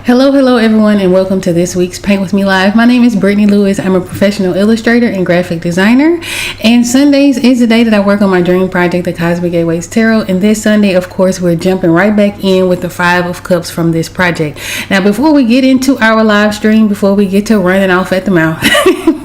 Hello everyone, and welcome to this week's Paint With Me Live. My name is Brittany Lewis. I'm a professional illustrator and graphic designer, and Sundays is the day that I work on my dream project, the Cosmic Gateways Tarot. And this Sunday, of course, we're jumping right back in with the Five of Cups from this project. Now, before we get into our live stream, before we get to running off at the mouth,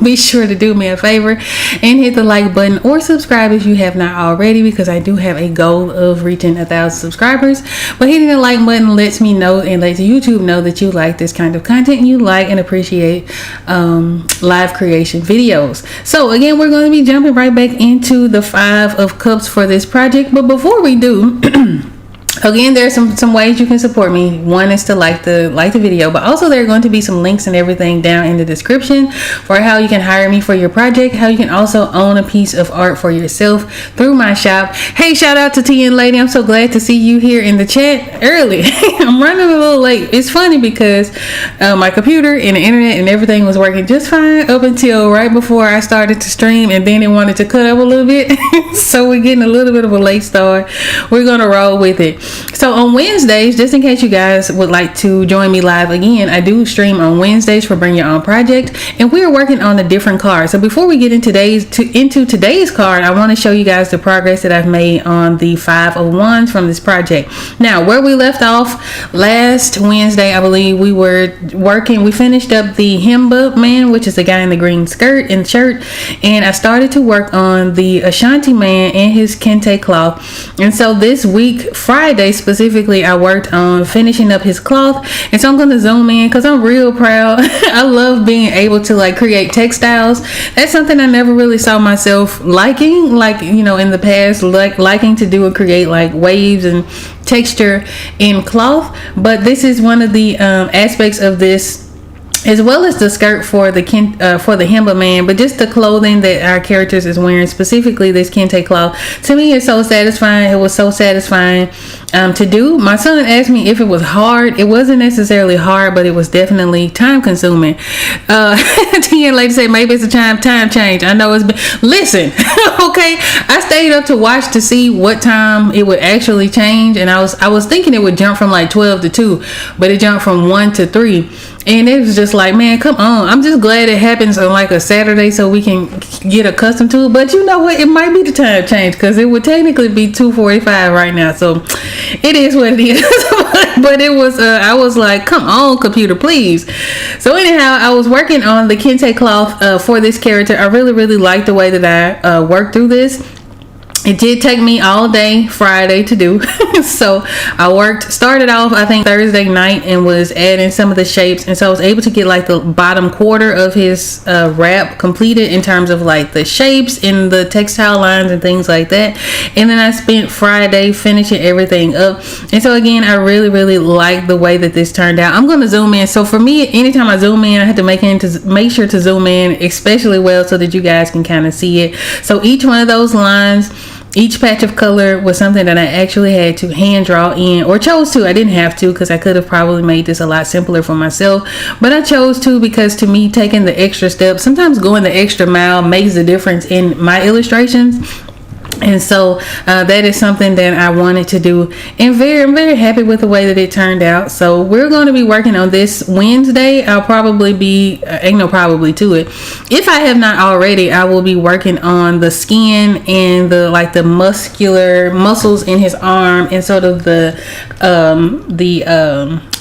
be sure to do me a favor and hit the like button or subscribe if you have not already, because I do have a goal of reaching 1,000 subscribers. But hitting the like button lets me know and lets YouTube know that you like this kind of content and you like and appreciate live creation videos. So again, we're going to be jumping right back into the Five of Cups for this project. But before we do, again, there's some ways you can support me. One is to like the video, but also there are going to be some links and everything down in the description for how you can hire me for your project, how you can also own a piece of art for yourself through my shop. Hey, shout out to T and Lady. I'm so glad to see you here in the chat early. I'm running a little late. It's funny because my computer and the internet and everything was working just fine up until right before I started to stream, and then it wanted to cut up a little bit. So we're getting a little bit of a late start. We're gonna roll with it. So on Wednesdays, just in case you guys would like to join me live again, I do stream on Wednesdays for Bring Your Own Project, and we are working on a different card. So before we get into today's card, I want to show you guys the progress that I've made on the Five of Wands from this project. Now, where we left off last Wednesday, I believe we finished up the Himba man, which is the guy in the green skirt and shirt, and I started to work on the Ashanti man and his kente cloth. And so this week, Friday specifically, I worked on finishing up his cloth, and so I'm going to zoom in because I'm real proud. I love being able to create textiles. That's something I never really saw myself liking, in the past, liking to do and create waves and texture in cloth. But this is one of the aspects of this, as well as the skirt for the Himba man, but just the clothing that our characters is wearing, specifically this kente cloth. To me, it's so satisfying. It was so satisfying to do. My son asked me if it was hard. It wasn't necessarily hard, but it was definitely time consuming. T and Lady said maybe it's a time change. I know it's been. Listen, okay. I stayed up to watch to see what time it would actually change, and I was thinking it would jump from 12 to 2, but it jumped from 1 to 3. And it was just man, come on. I'm just glad it happens on a Saturday so we can get accustomed to it. But you know what? It might be the time change because it would technically be 2:45 right now. So it is what it is. But it was, I was like, come on, computer, please. So anyhow, I was working on the kente cloth for this character. I really, really liked the way that I worked through this. It did take me all day Friday to do. So I started off, I think, Thursday night and was adding some of the shapes. And so I was able to get the bottom quarter of his wrap completed in terms of the shapes and the textile lines and things like that. And then I spent Friday finishing everything up. And so again, I really, really like the way that this turned out. I'm going to zoom in. So for me, anytime I zoom in, I have to make sure to zoom in especially well so that you guys can kind of see it. So each one of those lines, each patch of color was something that I actually had to hand draw in, or chose to. I didn't have to because I could have probably made this a lot simpler for myself, but I chose to because to me, taking the extra step, sometimes going the extra mile, makes a difference in my illustrations. And so that is something that I wanted to do, and I'm very happy with the way that it turned out. So we're going to be working on this Wednesday. I'll probably be ain't no probably to it. If I have not already, I will be working on the skin and the muscular muscles in his arm and sort of the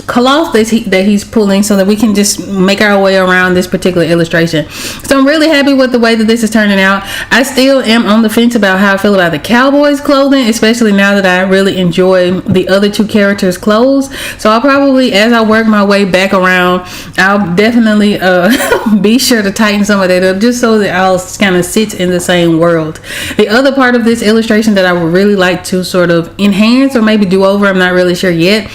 cloth that he's pulling, so that we can just make our way around this particular illustration. So I'm really happy with the way that this is turning out. I still am on the fence about how I feel about the Cowboys clothing, especially now that I really enjoy the other two characters' clothes. So I'll probably, as I work my way back around, I'll definitely be sure to tighten some of that up, just so that I'll kind of sit in the same world. The other part of this illustration that I would really like to sort of enhance or maybe do over, I'm not really sure yet,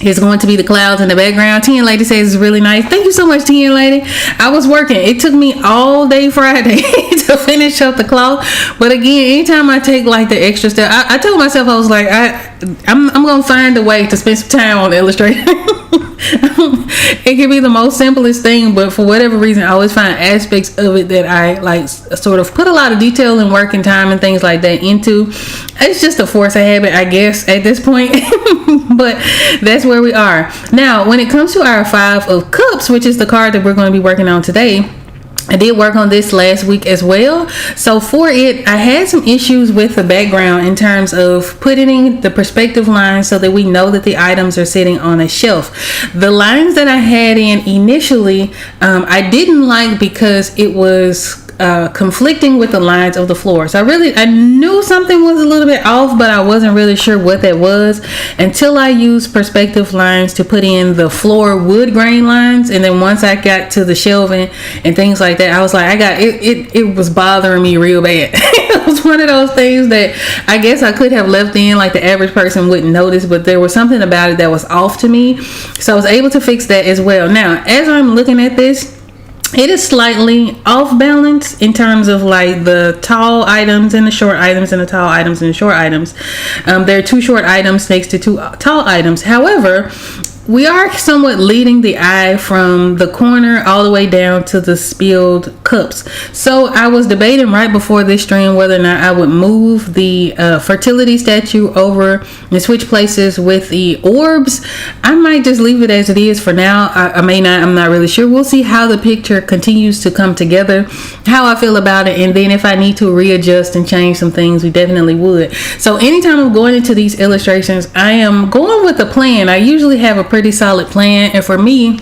is going to be the clouds in the background. T and Lady says it's really nice. Thank you so much, T and Lady. I was working. It took me all day Friday to finish up the cloth. But again, anytime I take the extra step, I told myself, I was like, I'm going to find a way to spend some time on the illustration. It can be the most simplest thing, but for whatever reason, I always find aspects of it that I like sort of put a lot of detail and work and time and things like that into. It's just a force of habit, I guess, at this point. But that's where we are. Now, when it comes to our 5 of Cups, which is the card that we're going to be working on today, I did work on this last week as well. So for it, I had some issues with the background in terms of putting in the perspective lines so that we know that the items are sitting on a shelf. The lines that I had in initially, I didn't like because it was conflicting with the lines of the floor. So I knew something was a little bit off, but I wasn't really sure what that was until I used perspective lines to put in the floor wood grain lines. And then once I got to the shelving and things like that, I was like, it was bothering me real bad. It was one of those things that I guess I could have left in, like the average person wouldn't notice, but there was something about it that was off to me. So I was able to fix that as well. Now, as I'm looking at this, it is slightly off balance in terms of like the tall items and the short items and the tall items and the short items. There are 2 short items next to 2 tall items. However, we are somewhat leading the eye from the corner all the way down to the spilled cups. So I was debating right before this stream whether or not I would move the fertility statue over and switch places with the orbs. I might just leave it as it is for now. I may not. I'm not really sure. We'll see how the picture continues to come together, how I feel about it, and then if I need to readjust and change some things, we definitely would. So anytime I'm going into these illustrations, I am going with a plan. I usually have a pretty solid plan, and for me,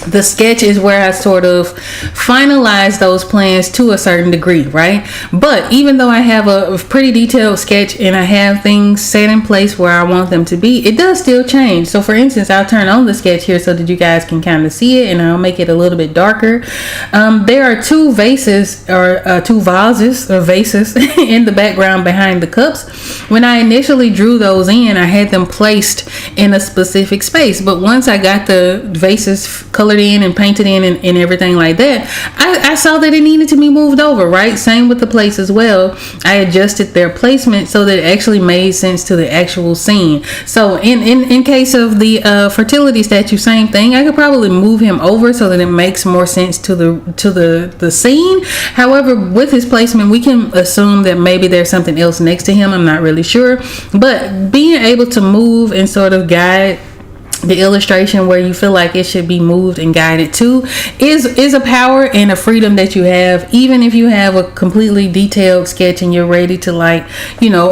the sketch is where I sort of finalize those plans to a certain degree, right? But even though I have a pretty detailed sketch and I have things set in place where I want them to be, it does still change. So for instance, I'll turn on the sketch here so that you guys can kind of see it, and I'll make it a little bit darker. There are 2 vases or 2 vases or vases in the background behind the cups. When I initially drew those in, I had them placed in a specific space, but once I got the vases colored in and painted in and everything like that, I saw that it needed to be moved over, right? Same with the plates as well. I adjusted their placement so that it actually made sense to the actual scene. So in case of the fertility statue, same thing. I could probably move him over so that it makes more sense to the scene. However, with his placement, we can assume that maybe there's something else next to him. I'm not really sure, but being able to move and sort of guide the illustration where you feel like it should be moved and guided to is a power and a freedom that you have, even if you have a completely detailed sketch and you're ready to, like, you know,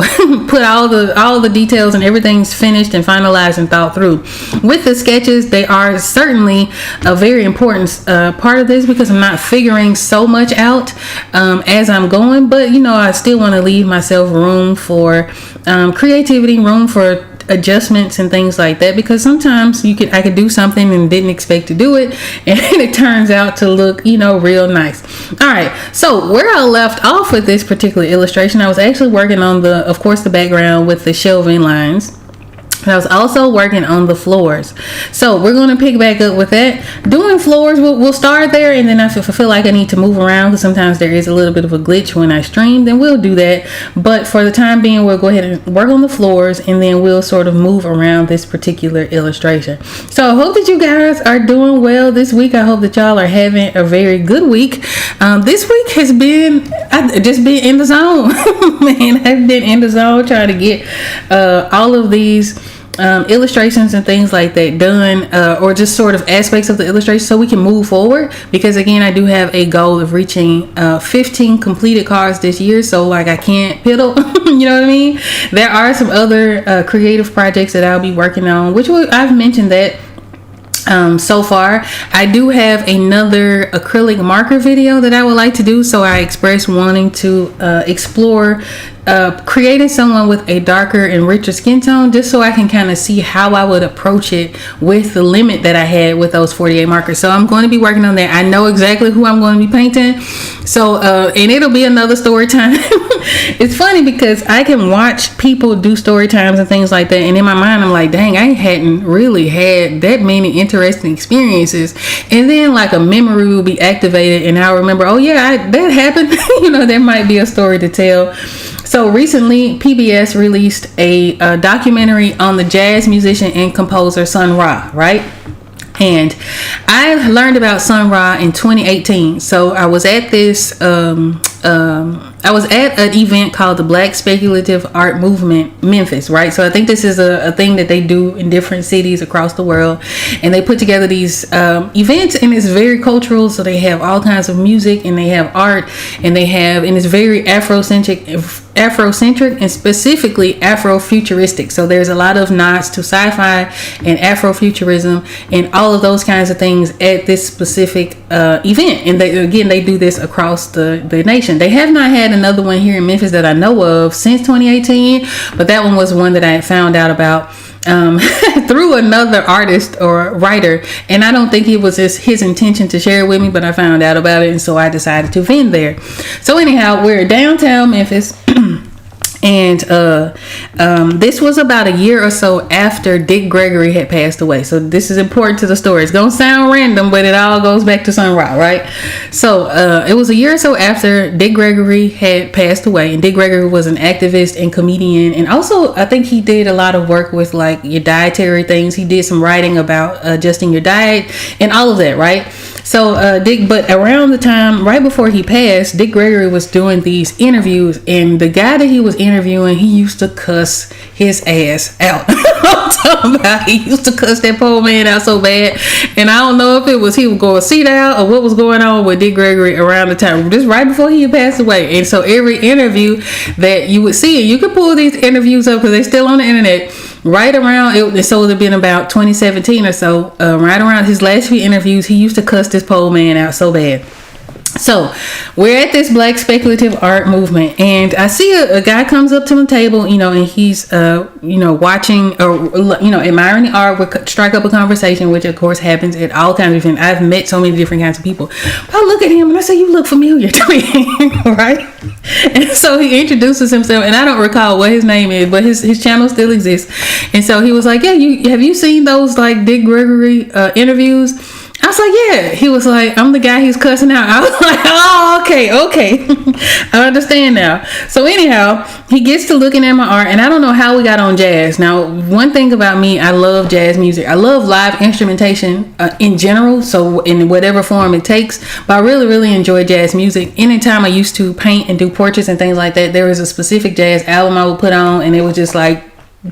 put all the details and everything's finished and finalized and thought through. With the sketches, they are certainly a very important part of this, because I'm not figuring so much out as I'm going, but you know, I still want to leave myself room for creativity, room for adjustments and things like that, because sometimes I could do something and didn't expect to do it, and it turns out to look, you know, real nice. All right, so where I left off with this particular illustration, I was actually working on of course the background with the shelving lines. I was also working on the floors. So we're going to pick back up with that. Doing floors, we'll start there, and then if I feel like I need to move around, because sometimes there is a little bit of a glitch when I stream, then we'll do that. But for the time being, we'll go ahead and work on the floors, and then we'll sort of move around this particular illustration. So I hope that you guys are doing well this week. I hope that y'all are having a very good week. This week has been, I've just been in the zone. Man, I've been in the zone trying to get all of these illustrations and things like that done, or just sort of aspects of the illustration, so we can move forward, because again, I do have a goal of reaching 15 completed cards this year, so like I can't piddle. You know what I mean? There are some other creative projects that I'll be working on, which I've mentioned that so far. I do have another acrylic marker video that I would like to do, so I expressed wanting to explore creating someone with a darker and richer skin tone, just so I can kind of see how I would approach it with the limit that I had with those 48 markers. So I'm going to be working on that. I know exactly who I'm going to be painting, so and it'll be another story time. It's funny because I can watch people do story times and things like that, and in my mind I'm like, dang, I hadn't really had that many interesting experiences, and then like a memory will be activated and I'll remember, oh yeah, that happened. You know, there might be a story to tell. So recently, PBS released a documentary on the jazz musician and composer Sun Ra, right? And I learned about Sun Ra in 2018. So I was at this I was at an event called the Black Speculative Art Movement Memphis, right? So I think this is a thing that they do in different cities across the world, and they put together these events, and it's very cultural. So they have all kinds of music, and they have art, and it's very Afrocentric and specifically Afrofuturistic. So there's a lot of nods to sci-fi and Afrofuturism and all of those kinds of things at this specific event. And they do this across the nation. They have not had another one here in Memphis that I know of since 2018, but that one was one that I had found out about through another artist or writer, and I don't think it was his intention to share it with me, but I found out about it, and so I decided to vend there. So anyhow, we're downtown Memphis. And this was about a year or so after Dick Gregory had passed away. So this is important to the story. It's gonna sound random, but it all goes back to Sun Ra, right? So it was a year or so after Dick Gregory had passed away, and Dick Gregory was an activist and comedian, and also I think he did a lot of work with like your dietary things. He did some writing about adjusting your diet and all of that, right? So but around the time right before he passed, Dick Gregory was doing these interviews, and the guy that he was interviewing, he used to cuss his ass out. I'm talking about, he used to cuss that poor man out so bad, and I don't know if it was he was going to sit out or what was going on with Dick Gregory around the time, just right before he had passed away. And so every interview that you would see, and you could pull these interviews up because they're still on the internet, right around it, so it would have been about 2017 or so, right around his last few interviews, he used to cuss this poor man out so bad. So we're at this Black Speculative Art Movement, and I see a guy comes up to the table, and he's watching or admiring the art. We strike up a conversation, which of course happens at all kinds of events. I've met so many different kinds of people. I look at him and I say, "You look familiar to me," right? And so he introduces himself, and I don't recall what his name is, but his channel still exists. And so he was like, "Yeah, have you seen those like Dick Gregory interviews?" I was like, yeah. He was like, I'm the guy he's cussing out. I was like, oh, okay. I understand now. So anyhow, he gets to looking at my art, and I don't know how we got on jazz. Now, one thing about me, I love jazz music. I love live instrumentation in general, so in whatever form it takes. But I really, really enjoy jazz music. Anytime I used to paint and do portraits and things like that, there was a specific jazz album I would put on, and it was just like,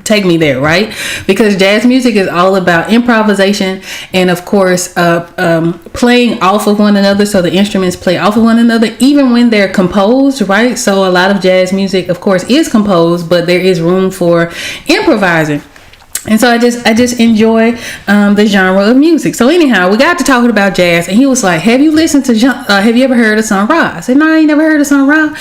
take me there, right? Because jazz music is all about improvisation and of course playing off of one another. So the instruments play off of one another even when they're composed, right? So a lot of jazz music of course is composed, but there is room for improvising. And so I just enjoy the genre of music. So anyhow, we got to talking about jazz, and he was like, have you ever heard of Sun Ra? I said, no, I ain't never heard of Sun Ra.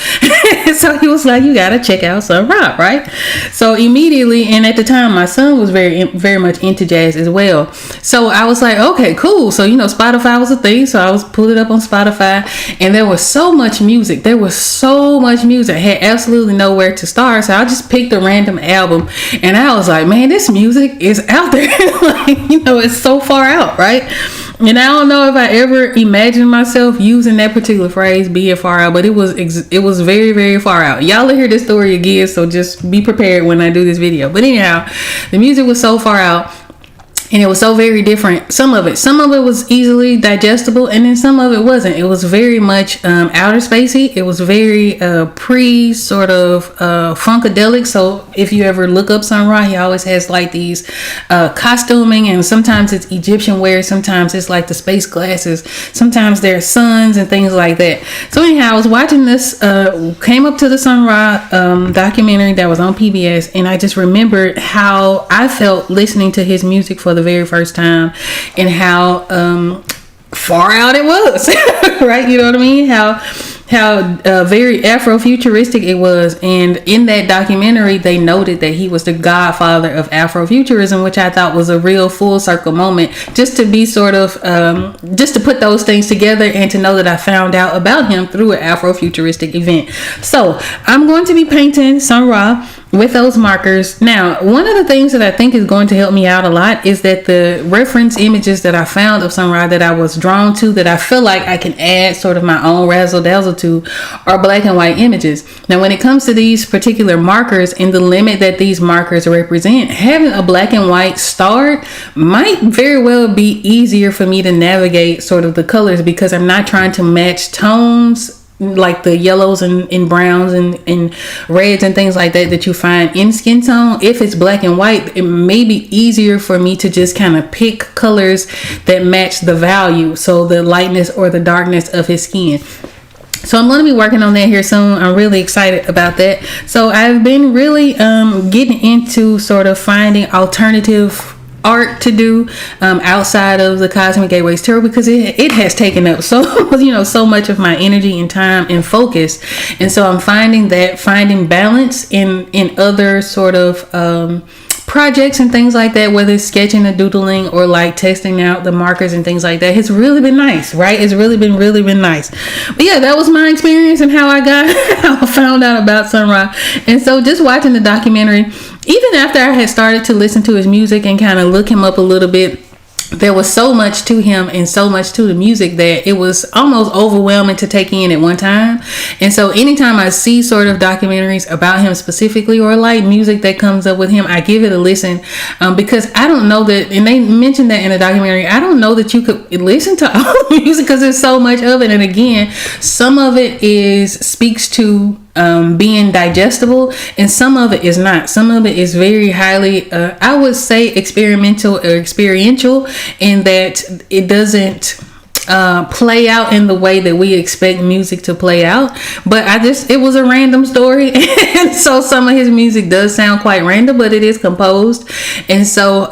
So he was like, you got to check out Sun Ra, right? So immediately, and at the time, my son was very, very much into jazz as well. So I was like, okay, cool. So, Spotify was a thing. So I was pulled it up on Spotify, and there was so much music. I had absolutely nowhere to start. So I just picked a random album, and I was like, man, this music is out there. It's so far out, right? And I don't know if I ever imagined myself using that particular phrase, being far out, but it was very, very far out. Y'all will hear this story again, so just be prepared when I do this video. But anyhow, the music was so far out, and it was so very different. Some of it was easily digestible, and then some of it wasn't. It was very much outer spacey. It was very sort of funkadelic. So if you ever look up Sun Ra, he always has like these costuming, and sometimes it's Egyptian wear, sometimes it's like the space glasses, sometimes they're suns and things like that. So anyhow, I was watching this, came up to the Sun Ra documentary that was on PBS, and I just remembered how I felt listening to his music for the very first time, and how far out it was. Right? You know what I mean? How very Afrofuturistic it was. And in that documentary, they noted that he was the godfather of Afrofuturism, which I thought was a real full circle moment, just to be sort of just to put those things together, and to know that I found out about him through an Afrofuturistic event. So I'm going to be painting Sun Ra with those markers. Now, one of the things that I think is going to help me out a lot is that the reference images that I found of sunrise that I was drawn to, that I feel like I can add sort of my own razzle dazzle to, are black and white images. Now, when it comes to these particular markers and the limit that these markers represent, having a black and white star might very well be easier for me to navigate sort of the colors, because I'm not trying to match tones like the yellows and browns and reds and things like that you find in skin tone. If it's black and white, it may be easier for me to just kind of pick colors that match the value, so the lightness or the darkness of his skin. So I'm going to be working on that here soon. I'm really excited about that. So I've been really getting into sort of finding alternative art to do outside of the Cosmic Gateways Tarot, because it has taken up so much of my energy and time and focus. And so I'm finding balance in other sort of projects and things like that, whether it's sketching or doodling or like testing out the markers and things like that. It's really been nice, right? It's really been nice. But yeah, that was my experience and how I found out about Sunrise. And so just watching the documentary, even after I had started to listen to his music and kind of look him up a little bit, there was so much to him and so much to the music that it was almost overwhelming to take in at one time. And so anytime I see sort of documentaries about him specifically, or like music that comes up with him, I give it a listen, because I don't know that, and they mentioned that in the documentary, I don't know that you could listen to all the music because there's so much of it. And again, some of it speaks to being digestible, and some of it is not. Some of it is very highly I would say experimental or experiential, in that it doesn't play out in the way that we expect music to play out. But it was a random story, and so some of his music does sound quite random, but it is composed. And so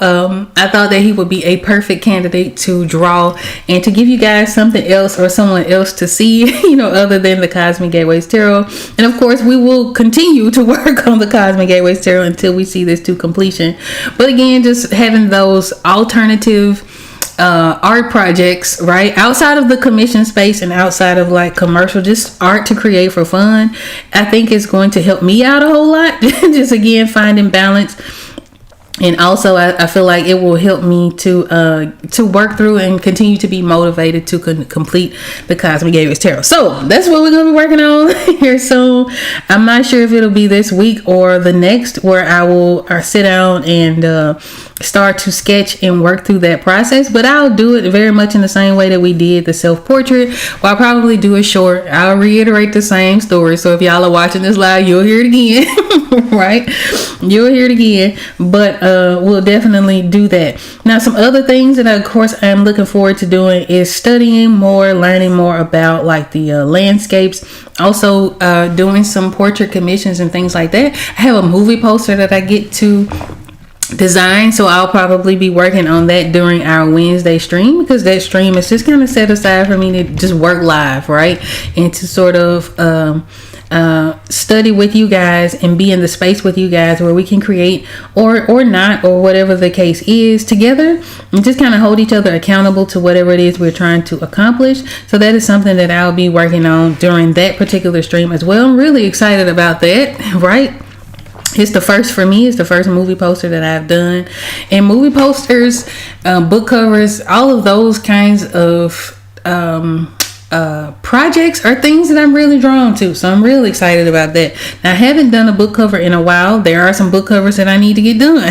I thought that he would be a perfect candidate to draw and to give you guys something else or someone else to see, other than the Cosmic Gateways Tarot. And of course, we will continue to work on the Cosmic Gateways Tarot until we see this to completion. But again, just having those alternative art projects, right, outside of the commission space and outside of like commercial, just art to create for fun, I think is going to help me out a whole lot. Just again, finding balance. And also, I feel like it will help me to work through and continue to be motivated to complete the Cosmic Gateways Tarot. So that's what we're going to be working on here soon. I'm not sure if it'll be this week or the next, where I will sit down and start to sketch and work through that process. But I'll do it very much in the same way that we did the self-portrait. Well, I'll probably do it short. I'll reiterate the same story. So if y'all are watching this live, you'll hear it again, right? You'll hear it again. But we'll definitely do that. Now, some other things that of course I'm looking forward to doing is studying more, learning more about like the landscapes, also doing some portrait commissions and things like that. I have a movie poster that I get to design, so I'll probably be working on that during our Wednesday stream, because that stream is just kind of set aside for me to just work live, right, and to sort of study with you guys and be in the space with you guys where we can create or not, or whatever the case is, together, and just kind of hold each other accountable to whatever it is we're trying to accomplish. So that is something that I'll be working on during that particular stream as well. I'm really excited about that, right? It's the first for me. It's the first movie poster that I've done. And movie posters, book covers, all of those kinds of projects are things that I'm really drawn to. So I'm really excited about that. Now, I haven't done a book cover in a while. There are some book covers that I need to get done,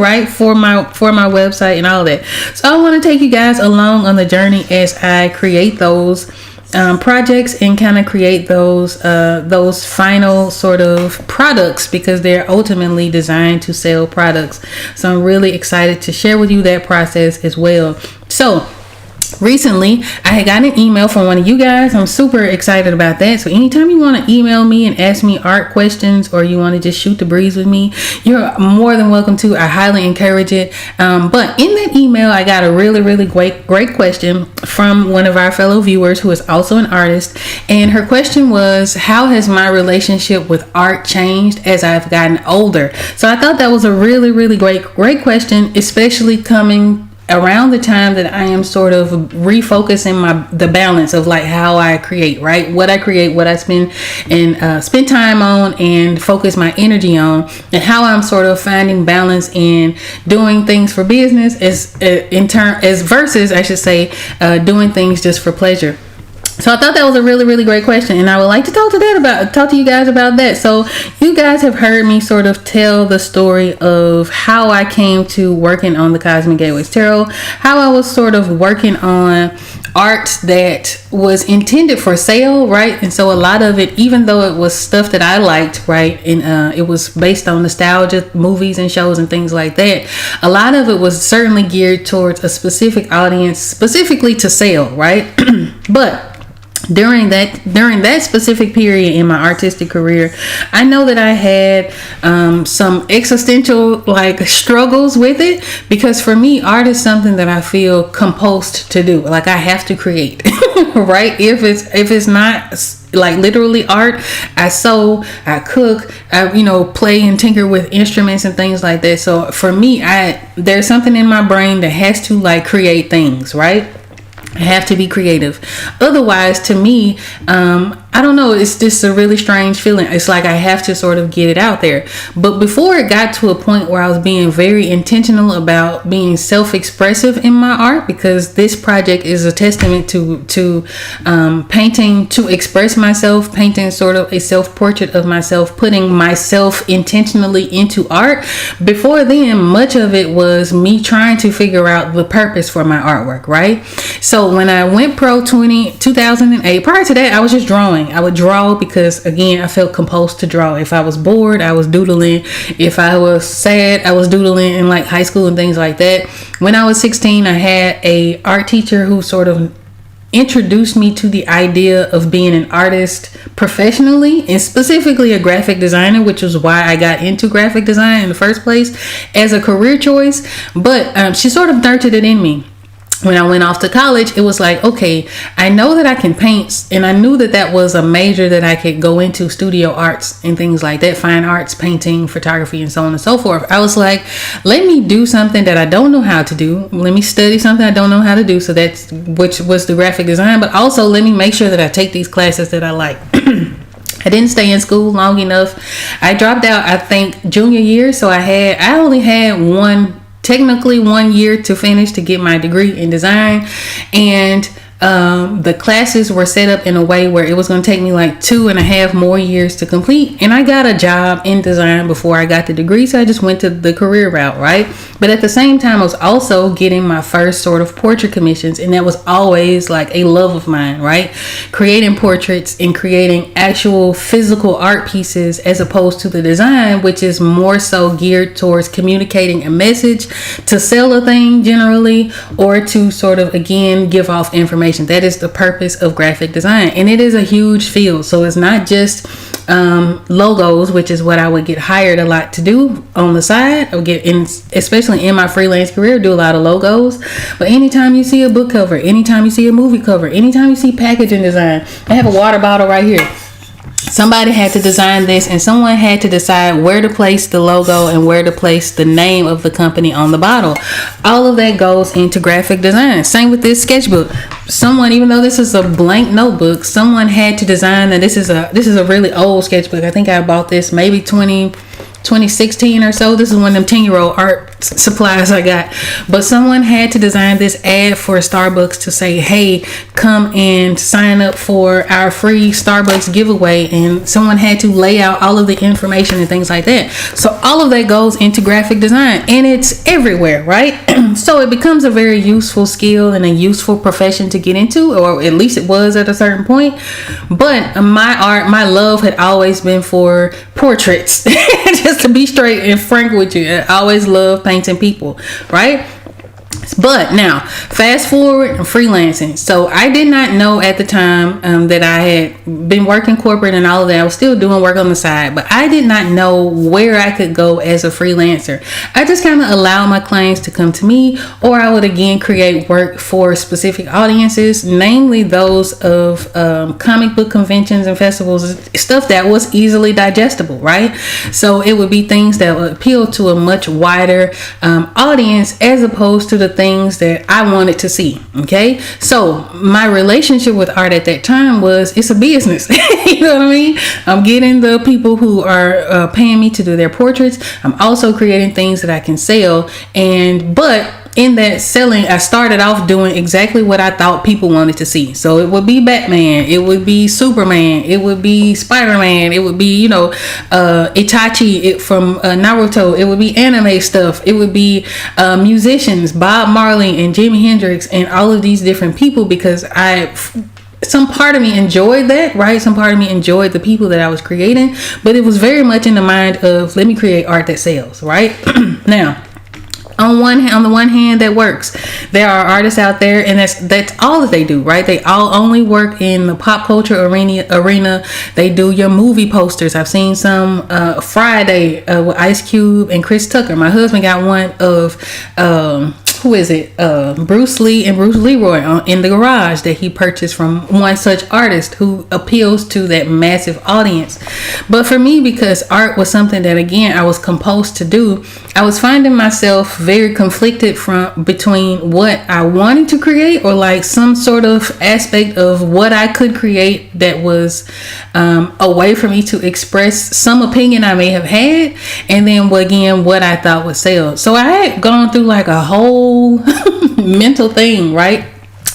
right, for my website and all that. So I want to take you guys along on the journey as I create those projects and kind of create those final sort of products, because they're ultimately designed to sell products. So I'm really excited to share with you that process as well. So recently I had gotten an email from one of you guys. I'm super excited about that. So anytime you want to email me and ask me art questions, or you want to just shoot the breeze with me, you're more than welcome to. I highly encourage it. But in that email, I got a really great question from one of our fellow viewers who is also an artist. And her question was, how has my relationship with art changed as I've gotten older? So I thought that was a really great question, especially coming around the time that I am sort of refocusing the balance of like how I create, right? What I create, what I spend time on and focus my energy on, and how I'm sort of finding balance in doing things for business versus I should say doing things just for pleasure. So I thought that was a really, really great question, and I would like to talk to you guys about that. So you guys have heard me sort of tell the story of how I came to working on the Cosmic Gateways Tarot, how I was sort of working on art that was intended for sale, right? And so a lot of it, even though it was stuff that I liked, right, and it was based on nostalgia, movies and shows and things like that, a lot of it was certainly geared towards a specific audience, specifically to sale, right? But during that specific period in my artistic career, I know that I had some existential like struggles with it, because for me, art is something that I feel compelled to do. Like I have to create, right? If it's not like literally art, I sew, I cook, I play and tinker with instruments and things like that. So for me, there's something in my brain that has to like create things, right? I have to be creative. Otherwise, to me, I don't know, it's just a really strange feeling. It's like I have to sort of get it out there. But before it got to a point where I was being very intentional about being self-expressive in my art, because this project is a testament to painting to express myself, painting sort of a self-portrait of myself, putting myself intentionally into art. Before then, much of it was me trying to figure out the purpose for my artwork, right? So when I went pro 2008, prior to that, I was just drawing. I would draw because, again, I felt compelled to draw. If I was bored, I was doodling. If I was sad, I was doodling in like high school and things like that. When I was 16, I had a art teacher who sort of introduced me to the idea of being an artist professionally, and specifically a graphic designer, which was why I got into graphic design in the first place as a career choice. But she sort of nurtured it in me. When I went off to college, it was like, okay, I know that I can paint, and I knew that that was a major that I could go into, studio arts and things like that, fine arts, painting, photography, and so on and so forth. I was like, let me do something that I don't know how to do. Let me study something I don't know how to do. So which was the graphic design, but also let me make sure that I take these classes that I like. I didn't stay in school long enough. I dropped out, I think, junior year. So I only had technically 1 year to finish to get my degree in design, and the classes were set up in a way where it was going to take me like 2.5 more years to complete, and I got a job in design before I got the degree, so I just went to the career route, right? But at the same time, I was also getting my first sort of portrait commissions, and that was always like a love of mine, right? Creating portraits and creating actual physical art pieces, as opposed to the design, which is more so geared towards communicating a message, to sell a thing generally, or to sort of, again, give off information. That is the purpose of graphic design, and it is a huge field. So it's not just logos, which is what I would get hired a lot to do on the side. I would get in, especially in my freelance career, do a lot of logos. But anytime you see a book cover, anytime you see a movie cover, anytime you see packaging design, I have a water bottle right here. Somebody had to design this, and someone had to decide where to place the logo and where to place the name of the company on the bottle. All of that goes into graphic design. Same with this sketchbook. Someone, even though this is a blank notebook, someone had to design that. This is a really old sketchbook. I think I bought this maybe 2016 or so. This is one of them 10-year-old art supplies I got. But someone had to design this ad for Starbucks to say, hey, come and sign up for our free Starbucks giveaway. And someone had to lay out all of the information and things like that. So all of that goes into graphic design, and it's everywhere, right? So it becomes a very useful skill and a useful profession to get into, or at least it was at a certain point. But my love had always been for portraits. Just to be straight and frank with you, I always loved painting people, right? But now, fast forward, I'm freelancing. So I did not know at the time that I had been working corporate and all of that. I was still doing work on the side, but I did not know where I could go as a freelancer. I just kind of allowed my clients to come to me, or I would again create work for specific audiences, namely those of comic book conventions and festivals, stuff that was easily digestible, right? So it would be things that would appeal to a much wider audience, as opposed to the things that I wanted to see. Okay, so my relationship with art at that time was, it's a business. You know what I mean? I'm getting the people who are paying me to do their portraits. I'm also creating things that I can sell, but in that selling, I started off doing exactly what I thought people wanted to see. So it would be Batman, it would be Superman, it would be Spider-Man, it would be, Itachi from Naruto, it would be anime stuff, it would be musicians, Bob Marley and Jimi Hendrix and all of these different people, because some part of me enjoyed that, right? Some part of me enjoyed the people that I was creating, but it was very much in the mind of, let me create art that sells, right? Now, on the one hand, that works. There are artists out there, and that's all that they do, right? They all only work in the pop culture arena. They do your movie posters. I've seen some Friday with Ice Cube and Chris Tucker. My husband got one of Bruce Lee and Bruce Leroy in the garage that he purchased from one such artist who appeals to that massive audience. But for me, because art was something that, again, I was composed to do, I was finding myself very conflicted between what I wanted to create, or like some sort of aspect of what I could create that was a way for me to express some opinion I may have had, and then what I thought would sell. So I had gone through like a whole mental thing, right?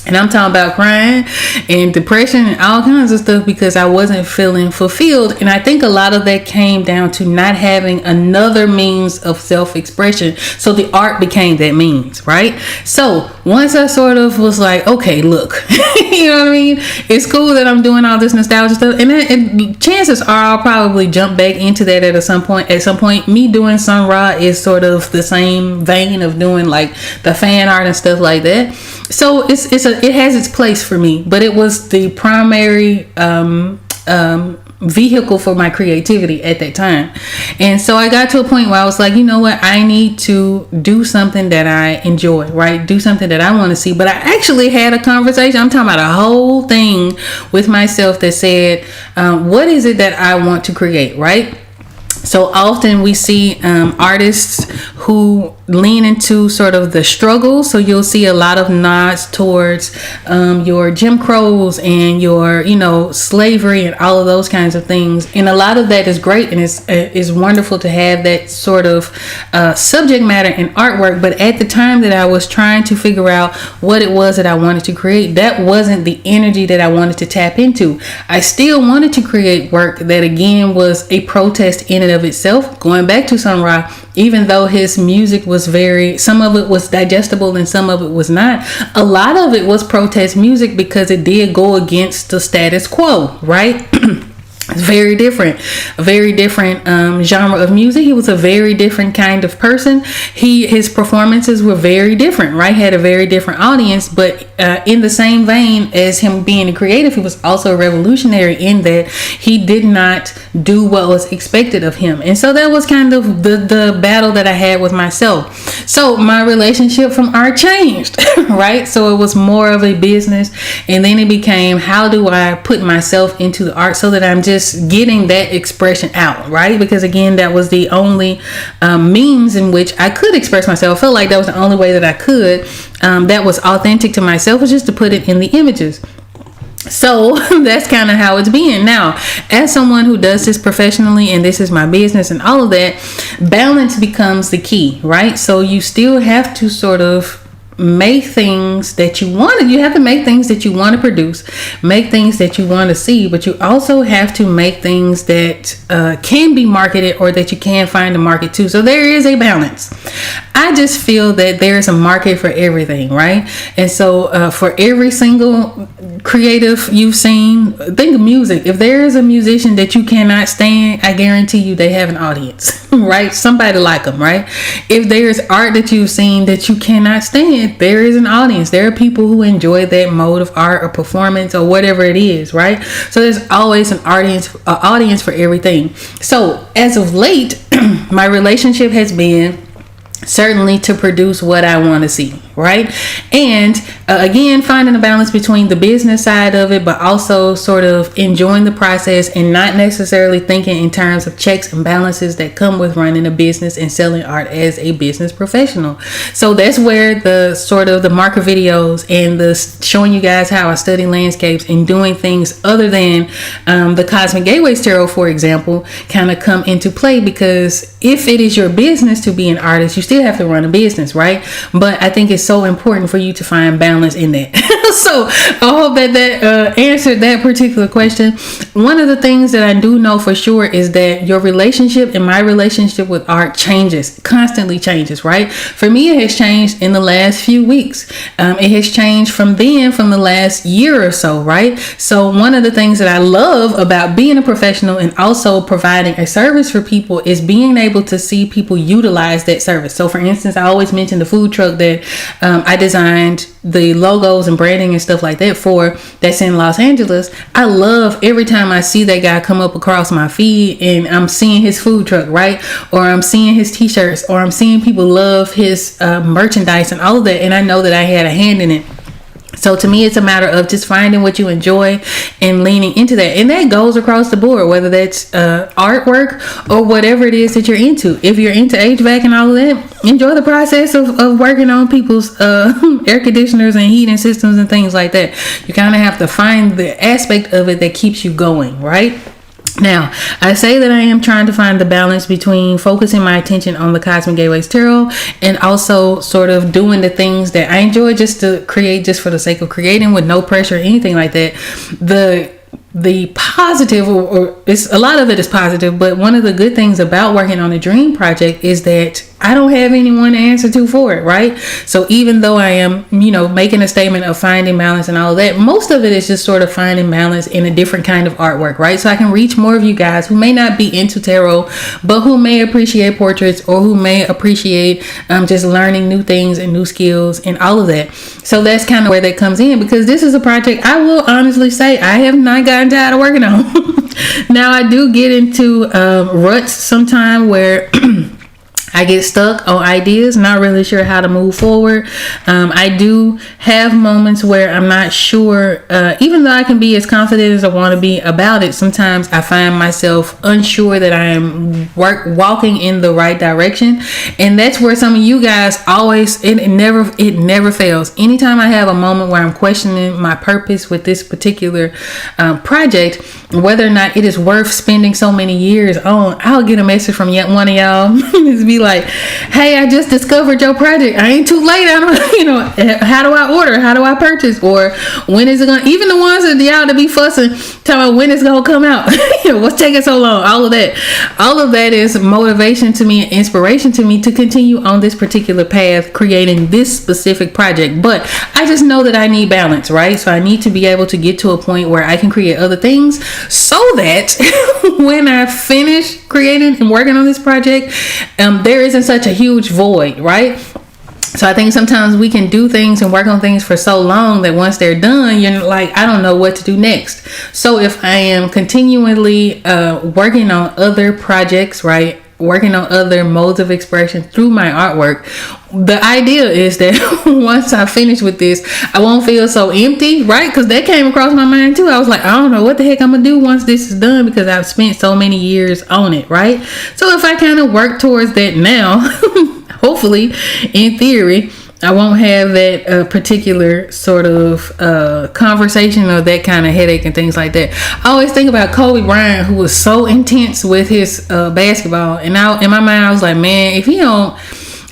And I'm talking about crying and depression and all kinds of stuff, because I wasn't feeling fulfilled. And I think a lot of that came down to not having another means of self-expression. So the art became that means, right? So once I sort of was like, okay, look, you know what I mean? It's cool that I'm doing all this nostalgia stuff. And chances are I'll probably jump back into that at some point. At some point, me doing Sun Ra is sort of the same vein of doing like the fan art and stuff like that. So it has its place for me, but it was the primary vehicle for my creativity at that time. And so I got to a point where I was like, you know what, I need to do something that I enjoy, right? Do something that I want to see. But I actually had a conversation, I'm talking about a whole thing with myself that said, what is it that I want to create, right? So often we see artists who lean into sort of the struggle. So you'll see a lot of nods towards your Jim Crows and your, slavery and all of those kinds of things. And a lot of that is great, and it's wonderful to have that sort of subject matter in artwork. But at the time that I was trying to figure out what it was that I wanted to create, that wasn't the energy that I wanted to tap into. I still wanted to create work that, again, was a protest in and of itself. Going back to Sun Ra, even though his music was some of it was digestible and some of it was not, a lot of it was protest music because it did go against the status quo, right? Very different genre of music. He was a very different kind of person. His performances were very different, right? Had a very different audience, but in the same vein as him being a creative, he was also a revolutionary in that he did not do what was expected of him. And so that was kind of the battle that I had with myself. So my relationship from art changed, right? So it was more of a business, and then it became, how do I put myself into the art so that I'm just getting that expression out, right? Because again, that was the only means in which I could express myself. I felt like that was the only way that I could, that was authentic to myself, was just to put it in the images. So that's kind of how it's been. Now, as someone who does this professionally, and this is my business and all of that, balance becomes the key, right? So you still have to sort of make things that you want. You have to make things that you want to produce, make things that you want to see, but you also have to make things that can be marketed, or that you can find a market to. So there is a balance. I just feel that there's a market for everything, right? And so for every single creative you've seen, think of music. If there is a musician that you cannot stand, I guarantee you they have an audience, right? Somebody like them, right? If there's art that you've seen that you cannot stand, there is an audience. There are people who enjoy that mode of art or performance or whatever it is, right? So there's always an audience for everything. So as of late, my relationship has been certainly to produce what I want to see, right? And again, finding a balance between the business side of it, but also sort of enjoying the process and not necessarily thinking in terms of checks and balances that come with running a business and selling art as a business professional. So that's where the sort of the market videos and the showing you guys how I study landscapes and doing things other than the Cosmic Gateways Tarot, for example, kind of come into play, because if it is your business to be an artist, you still have to run a business, right? But I think it's so important for you to find balance in that. So I hope that answered that particular question. One of the things that I do know for sure is that your relationship and my relationship with art constantly changes, right? For me, it has changed in the last few weeks. It has changed from the last year or so, right? So one of the things that I love about being a professional and also providing a service for people is being able to see people utilize that service. So for instance, I always mention the food truck that I designed the logos and branding and stuff like that for, that's in Los Angeles. I love every time I see that guy come up across my feed and I'm seeing his food truck, right? Or I'm seeing his t-shirts, or I'm seeing people love his merchandise and all of that, and I know that I had a hand in it. So to me, it's a matter of just finding what you enjoy and leaning into that. And that goes across the board, whether that's artwork or whatever it is that you're into. If you're into HVAC and all of that, enjoy the process of working on people's air conditioners and heating systems and things like that. You kind of have to find the aspect of it that keeps you going, right? Now, I say that I am trying to find the balance between focusing my attention on the Cosmic Gateways Tarot and also sort of doing the things that I enjoy just to create, just for the sake of creating, with no pressure or anything like that. The positive, or it's a lot of it is positive, but one of the good things about working on a dream project is that I don't have anyone to answer to for it, right? So even though I am, making a statement of finding balance and all of that, most of it is just sort of finding balance in a different kind of artwork, right? So I can reach more of you guys who may not be into tarot, but who may appreciate portraits, or who may appreciate just learning new things and new skills and all of that. So that's kind of where that comes in, because this is a project I will honestly say I have not gotten tired of working on. Now, I do get into ruts sometime where I get stuck on ideas, not really sure how to move forward. I do have moments where I'm not sure, even though I can be as confident as I want to be about it, sometimes I find myself unsure that I am walking in the right direction. And that's where some of you guys always, it never fails. Anytime I have a moment where I'm questioning my purpose with this particular project, whether or not it is worth spending so many years on, I'll get a message from yet one of y'all. It's be like, hey, I just discovered your project. I ain't too late. I don't, how do I order? How do I purchase? Or when is it going to, even the ones that y'all to be fussing, talking about when it's going to come out. What's taking so long? All of that is motivation to me and inspiration to me to continue on this particular path, creating this specific project. But I just know that I need balance, right? So I need to be able to get to a point where I can create other things, so that when I finish creating and working on this project, there isn't such a huge void, right? So I think sometimes we can do things and work on things for so long that once they're done, you're like, I don't know what to do next. So if I am continually working on other projects, right, working on other modes of expression through my artwork, the idea is that once I finish with this, I won't feel so empty, right? Because that came across my mind too. I was like, I don't know what the heck I'm gonna do once this is done, because I've spent so many years on it, right? So if I kind of work towards that now, hopefully, in theory, I won't have that particular sort of conversation or that kind of headache and things like that. I always think about Kobe Bryant, who was so intense with his basketball. And now in my mind, I was like, man, if he don't,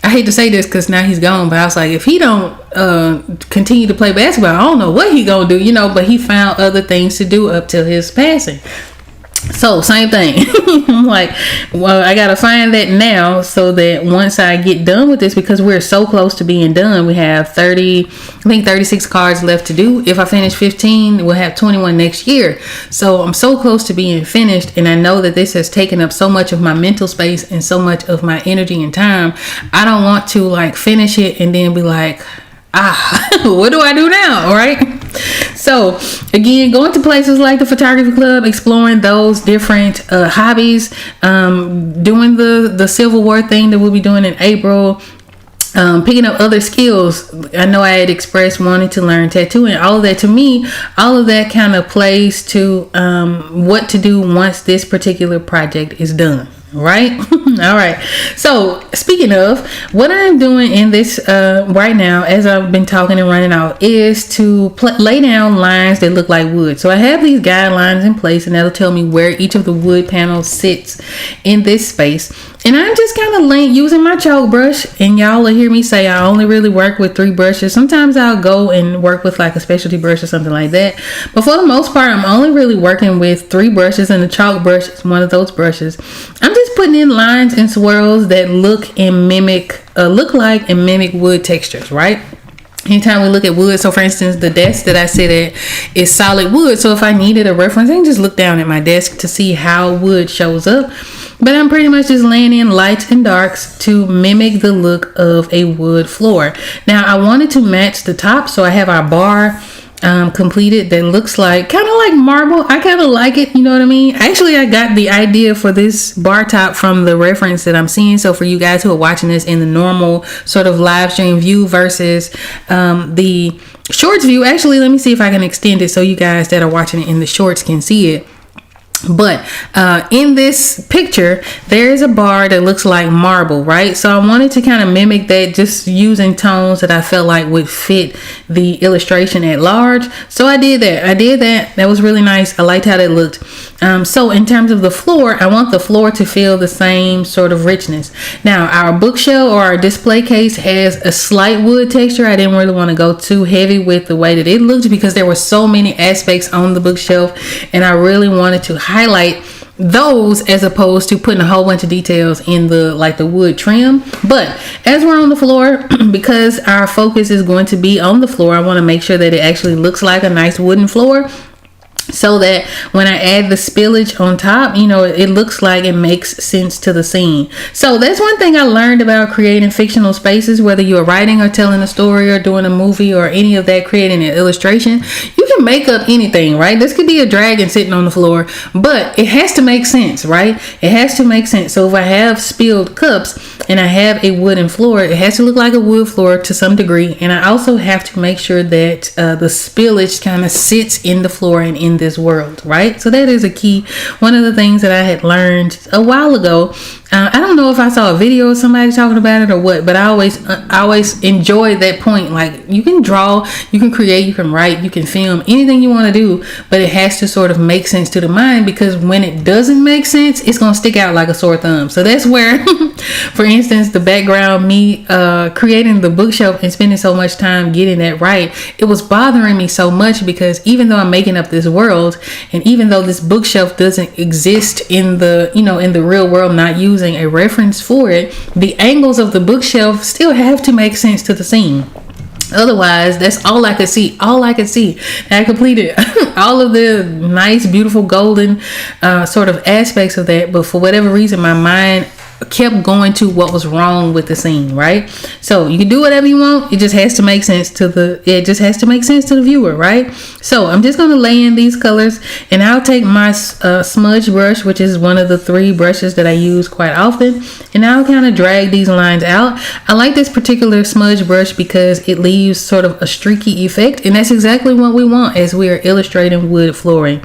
I hate to say this because now he's gone, but I was like, if he don't continue to play basketball, I don't know what he gonna do, but he found other things to do up till his passing. So same thing. I'm like, well, I gotta find that now, so that once I get done with this, because we're so close to being done, we have 36 cards left to do. If I finish 15, we'll have 21 next year. So I'm so close to being finished, and I know that this has taken up so much of my mental space and so much of my energy and time. I don't want to like finish it and then be like, what do I do now? All right. So again, going to places like the photography club, exploring those different hobbies, doing the Civil War thing that we'll be doing in April, picking up other skills. I know I had expressed wanting to learn tattooing. All of that, to me, all of that kind of plays to what to do once this particular project is done. Right? All right. So speaking of, what I'm doing in this right now, as I've been talking and running out, is to lay down lines that look like wood. So I have these guidelines in place, and that'll tell me where each of the wood panels sits in this space. And I'm just kind of using my chalk brush, and y'all will hear me say I only really work with 3 brushes. Sometimes I'll go and work with like a specialty brush or something like that. But for the most part, I'm only really working with 3 brushes, and the chalk brush is one of those brushes. I'm just putting in lines and swirls that look like and mimic wood textures, right? Anytime we look at wood, so for instance, the desk that I sit at is solid wood. So if I needed a reference, I can just look down at my desk to see how wood shows up. But I'm pretty much just laying in lights and darks to mimic the look of a wood floor. Now I wanted to match the top, so I have our bar completed that looks like kind of like marble. I kind of like it, you know what I mean? Actually, I got the idea for this bar top from the reference that I'm seeing. So for you guys who are watching this in the normal sort of live stream view versus the shorts view, actually let me see if I can extend it so you guys that are watching it in the shorts can see it. But in this picture, there is a bar that looks like marble, right? So I wanted to kind of mimic that, just using tones that I felt like would fit the illustration at large. So I did that. That was really nice. I liked how that looked. So in terms of the floor, I want the floor to feel the same sort of richness. Now, our bookshelf or our display case has a slight wood texture. I didn't really want to go too heavy with the way that it looked because there were so many aspects on the bookshelf, and I really wanted to highlight those as opposed to putting a whole bunch of details in the wood trim. But as we're on the floor, because our focus is going to be on the floor, I want to make sure that it actually looks like a nice wooden floor, so that when I add the spillage on top, it looks like it makes sense to the scene. So that's one thing I learned about creating fictional spaces, whether you're writing or telling a story or doing a movie or any of that, creating an illustration. You can make up anything, right? This could be a dragon sitting on the floor, but it has to make sense, right? It has to make sense. So if I have spilled cups and I have a wooden floor, it has to look like a wood floor to some degree. And I also have to make sure that the spillage kind of sits in the floor and in this world, right? So that is a key. One of the things that I had learned a while ago, I don't know if I saw a video of somebody talking about it or what, but I always enjoy that point. Like, you can draw, you can create, you can write, you can film, anything you want to do, but it has to sort of make sense to the mind, because when it doesn't make sense, it's going to stick out like a sore thumb. So that's where, for instance, the background, me creating the bookshelf and spending so much time getting that right, it was bothering me so much, because even though I'm making up this world, and even though this bookshelf doesn't exist in the in the real world, not using a reference for it, the angles of the bookshelf still have to make sense to the scene. Otherwise, that's all I could see. And I completed all of the nice, beautiful, golden sort of aspects of that, but for whatever reason, my mind kept going to what was wrong with the scene, right? So you can do whatever you want, it just has to make sense to the viewer, right? So I'm just going to lay in these colors, and I'll take my smudge brush, which is one of the 3 brushes that I use quite often, and I'll kind of drag these lines out. I like this particular smudge brush because it leaves sort of a streaky effect, and that's exactly what we want as we are illustrating wood flooring.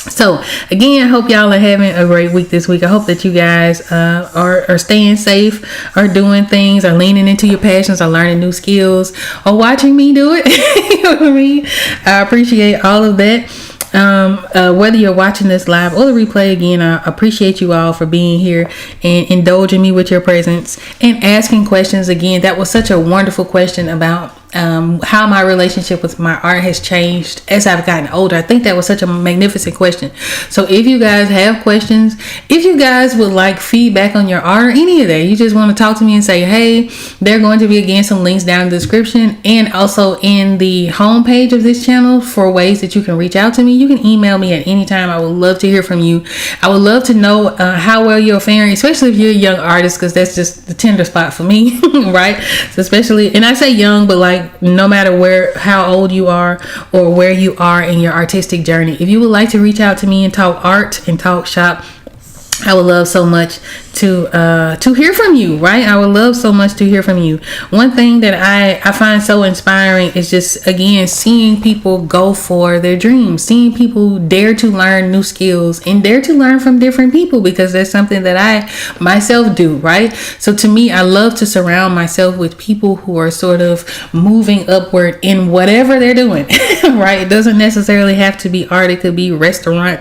So again, I hope y'all are having a great week this week. I hope that you guys are staying safe, are doing things, are leaning into your passions, are learning new skills, or watching me do it. You know what I mean? I appreciate all of that. Whether you're watching this live or the replay, again, I appreciate you all for being here and indulging me with your presence and asking questions. Again, that was such a wonderful question about how my relationship with my art has changed as I've gotten older. I think that was such a magnificent question. So if you guys have questions, if you guys would like feedback on your art or any of that, you just want to talk to me and say, hey, there are going to be again some links down in the description and also in the homepage of this channel for ways that you can reach out to me. You can email me at any time. I would love to hear from you. I would love to know how well you're faring, especially if you're a young artist, because that's just the tender spot for me. Right? So especially, and I say young, but like no matter how old you are or where you are in your artistic journey, if you would like to reach out to me and talk art and talk shop, I would love so much to hear from you, right? I would love so much to hear from you. One thing that I find so inspiring is just, again, seeing people go for their dreams, seeing people dare to learn new skills and dare to learn from different people, because that's something that I myself do, right? So to me, I love to surround myself with people who are sort of moving upward in whatever they're doing, right? It doesn't necessarily have to be art. It could be restaurant,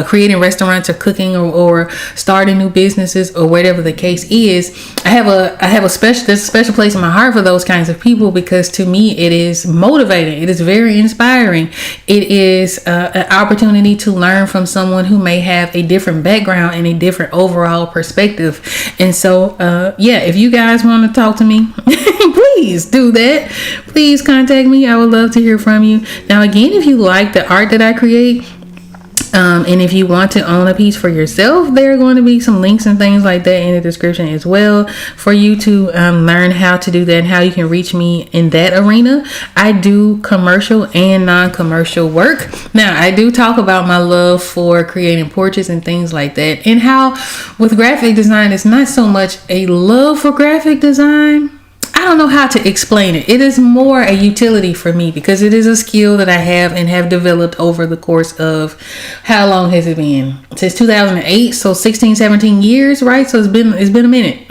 creating restaurants, or cooking, or starting new businesses, or whatever the case is. I have a special place in my heart for those kinds of people, because to me it is motivating. It is very inspiring. It is an opportunity to learn from someone who may have a different background and a different overall perspective. And so if you guys want to talk to me, please do that. Please contact me. I would love to hear from you. Now, again, if you like the art that I create, and if you want to own a piece for yourself, there are going to be some links and things like that in the description as well for you to learn how to do that and how you can reach me in that arena. I do commercial and non-commercial work. Now, I do talk about my love for creating portraits and things like that, and how with graphic design, it's not so much a love for graphic design. I don't know how to explain it. It is more a utility for me, because it is a skill that I have and have developed over the course of, how long has it been? Since 2008, so 16, 17 years, right? So it's been a minute,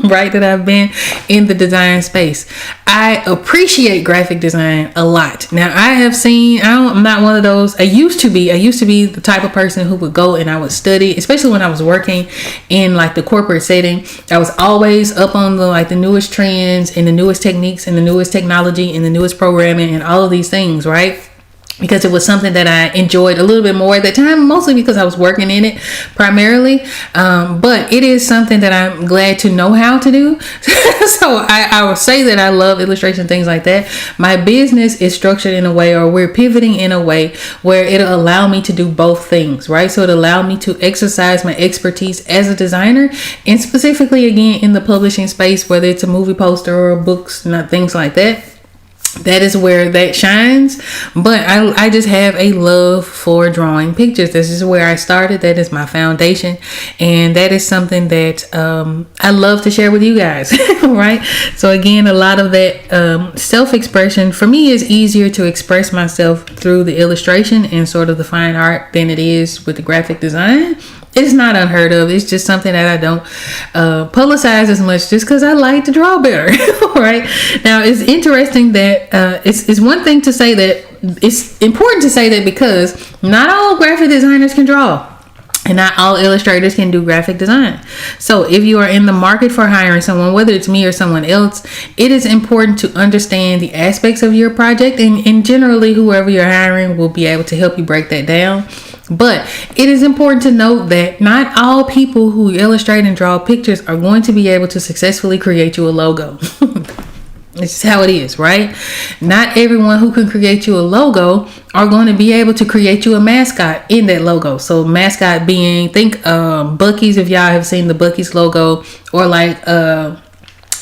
right, that I've been in the design space. I appreciate graphic design a lot. Now, I'm not one of those. I used to be the type of person who would go and I would study, especially when I was working in like the corporate setting. I was always up on the newest trends and the newest techniques and the newest technology and the newest programming and all of these things, right? Because it was something that I enjoyed a little bit more at the time, mostly because I was working in it primarily. But it is something that I'm glad to know how to do. So I will say that I love illustration, things like that. My business is structured in a way, or we're pivoting in a way where it'll allow me to do both things, right? So it'll allow me to exercise my expertise as a designer, and specifically, again, in the publishing space, whether it's a movie poster or books, things like that. That is where that shines. But I just have a love for drawing pictures. This is where I started. That is my foundation. And that is something that I love to share with you guys, right? So again, a lot of that self-expression for me is easier to express myself through the illustration and sort of the fine art than it is with the graphic design. It's not unheard of. It's just something that I don't publicize as much, just because I like to draw better. Right now, it's interesting that it's one thing to say that, it's important to say that, because not all graphic designers can draw. And not all illustrators can do graphic design. So if you are in the market for hiring someone, whether it's me or someone else, it is important to understand the aspects of your project. And generally, whoever you're hiring will be able to help you break that down. But it is important to note that not all people who illustrate and draw pictures are going to be able to successfully create you a logo. It's just how it is, right? Not everyone who can create you a logo are going to be able to create you a mascot in that logo. So mascot being, think Buc-ee's, if y'all have seen the Buc-ee's logo, or like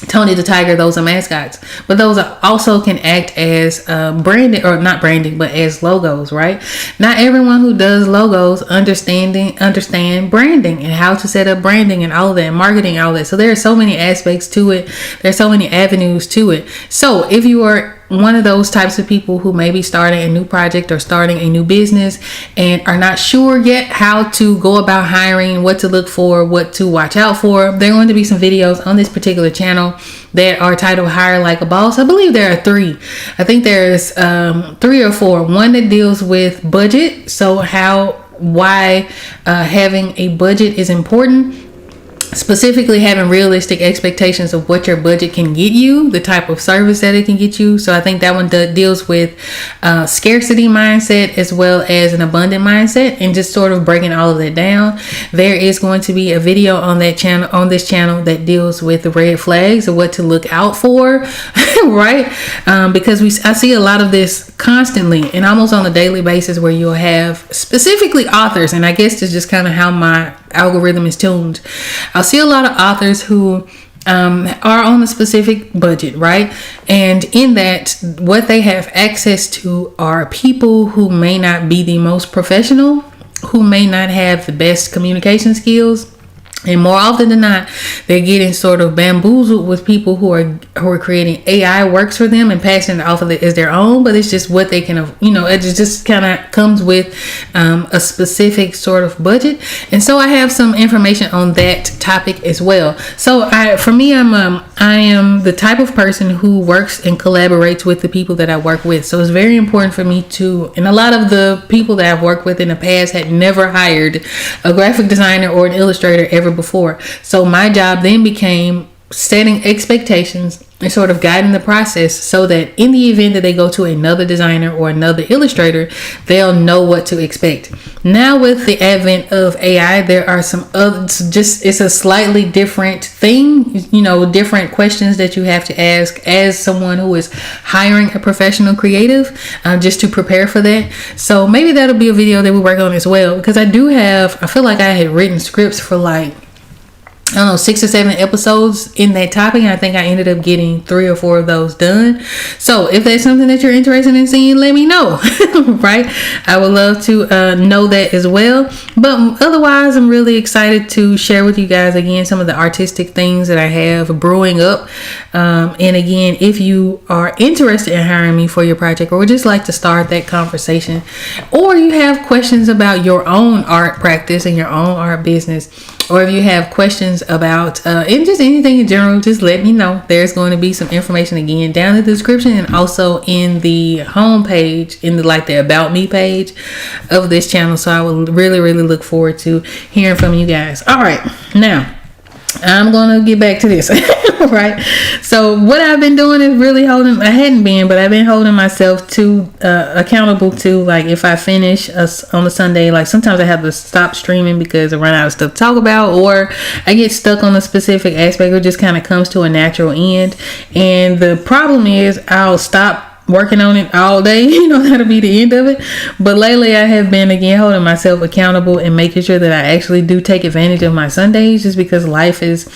Tony the Tiger, those are mascots. But those also can act as branding, or not branding, but as logos, right? Not everyone who does logos understand branding and how to set up branding and all of that, marketing, all that. So there are so many aspects to it. There's so many avenues to it. So if you are one of those types of people who may be starting a new project or starting a new business and are not sure yet how to go about hiring, what to look for, what to watch out for, there are going to be some videos on this particular channel that are titled Hire Like a Boss. I believe there are 3. I think there's 3 or 4. One that deals with budget, so why having a budget is important. Specifically, having realistic expectations of what your budget can get you, the type of service that it can get you. So I think that one deals with scarcity mindset as well as an abundant mindset, and just sort of breaking all of that down. There is going to be a video on this channel that deals with the red flags of what to look out for, right? Because I see a lot of this constantly and almost on a daily basis, where you'll have specifically authors, and I guess it's just kind of how my algorithm is tuned. I'll see a lot of authors who are on a specific budget, right? And in that, what they have access to are people who may not be the most professional, who may not have the best communication skills, And more often than not, they're getting sort of bamboozled with people who are creating AI works for them and passing it off of it as their own. But it's just what they can, it just kind of comes with a specific sort of budget. And so I have some information on that topic as well. So I am the type of person who works and collaborates with the people that I work with. So it's very important for me to, and a lot of the people that I've worked with in the past had never hired a graphic designer or an illustrator ever before. So my job then became setting expectations and sort of guiding the process so that in the event that they go to another designer or another illustrator, they'll know what to expect. Now with the advent of AI, there are some other, it's a slightly different thing, different questions that you have to ask as someone who is hiring a professional creative, just to prepare for that. So maybe that'll be a video that we work on as well, because I feel like I had written scripts for 6 or 7 episodes in that topic, and I think I ended up getting 3 or 4 of those done. So if that's something that you're interested in seeing, let me know. Right? I would love to know that as well. But otherwise, I'm really excited to share with you guys again some of the artistic things that I have brewing up. And again, if you are interested in hiring me for your project, or would just like to start that conversation, or you have questions about your own art practice and your own art business, or if you have questions about and just anything in general, just let me know. There's going to be some information again down in the description, and also in the home page, in the about me page of this channel. So I will really, really look forward to hearing from you guys. All right, now I'm gonna get back to this. Right, so what I've been doing is really I've been holding myself to accountable to, like, if I finish on a Sunday, like sometimes I have to stop streaming because I run out of stuff to talk about, or I get stuck on a specific aspect, or just kind of comes to a natural end. And the problem is I'll stop working on it all day, that'll be the end of it. But lately I have been again holding myself accountable and making sure that I actually do take advantage of my Sundays, just because life is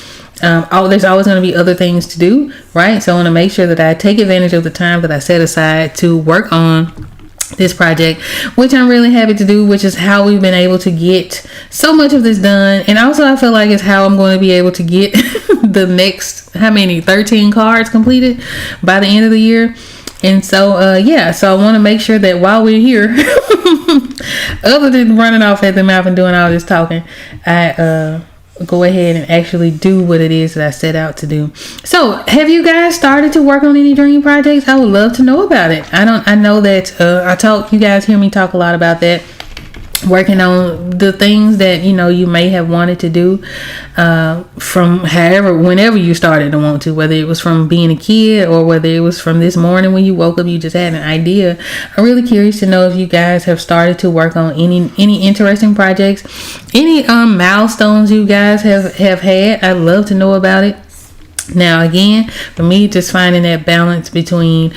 there's always going to be other things to do, right? So I want to make sure that I take advantage of the time that I set aside to work on this project, which I'm really happy to do, which is how we've been able to get so much of this done. And also I feel like it's how I'm going to be able to get the next 13 cards completed by the end of the year. And so so I want to make sure that while we're here, other than running off at the mouth and doing all this talking, I go ahead and actually do what it is that I set out to do. So have you guys started to work on any dream projects? I would love to know about it. I know that you guys hear me talk a lot about that, working on the things that you may have wanted to do from whenever you started to want to, whether it was from being a kid or whether it was from this morning when you woke up, you just had an idea. I'm really curious to know if you guys have started to work on any interesting projects, any milestones you guys have had. I'd love to know about it. Now, again, for me, just finding that balance between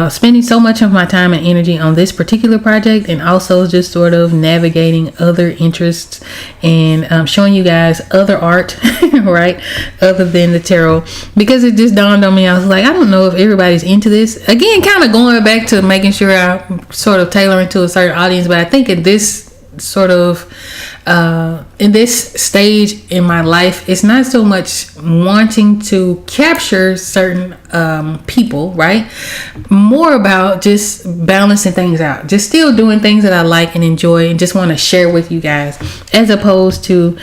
spending so much of my time and energy on this particular project, and also just sort of navigating other interests and showing you guys other art, right, other than the tarot, because it just dawned on me. I was like, I don't know if everybody's into this. Again, kind of going back to making sure I'm sort of tailoring to a certain audience, but I think at this sort of in this stage in my life, it's not so much wanting to capture certain people, right? More about just balancing things out, just still doing things that I like and enjoy and just want to share with you guys, as opposed to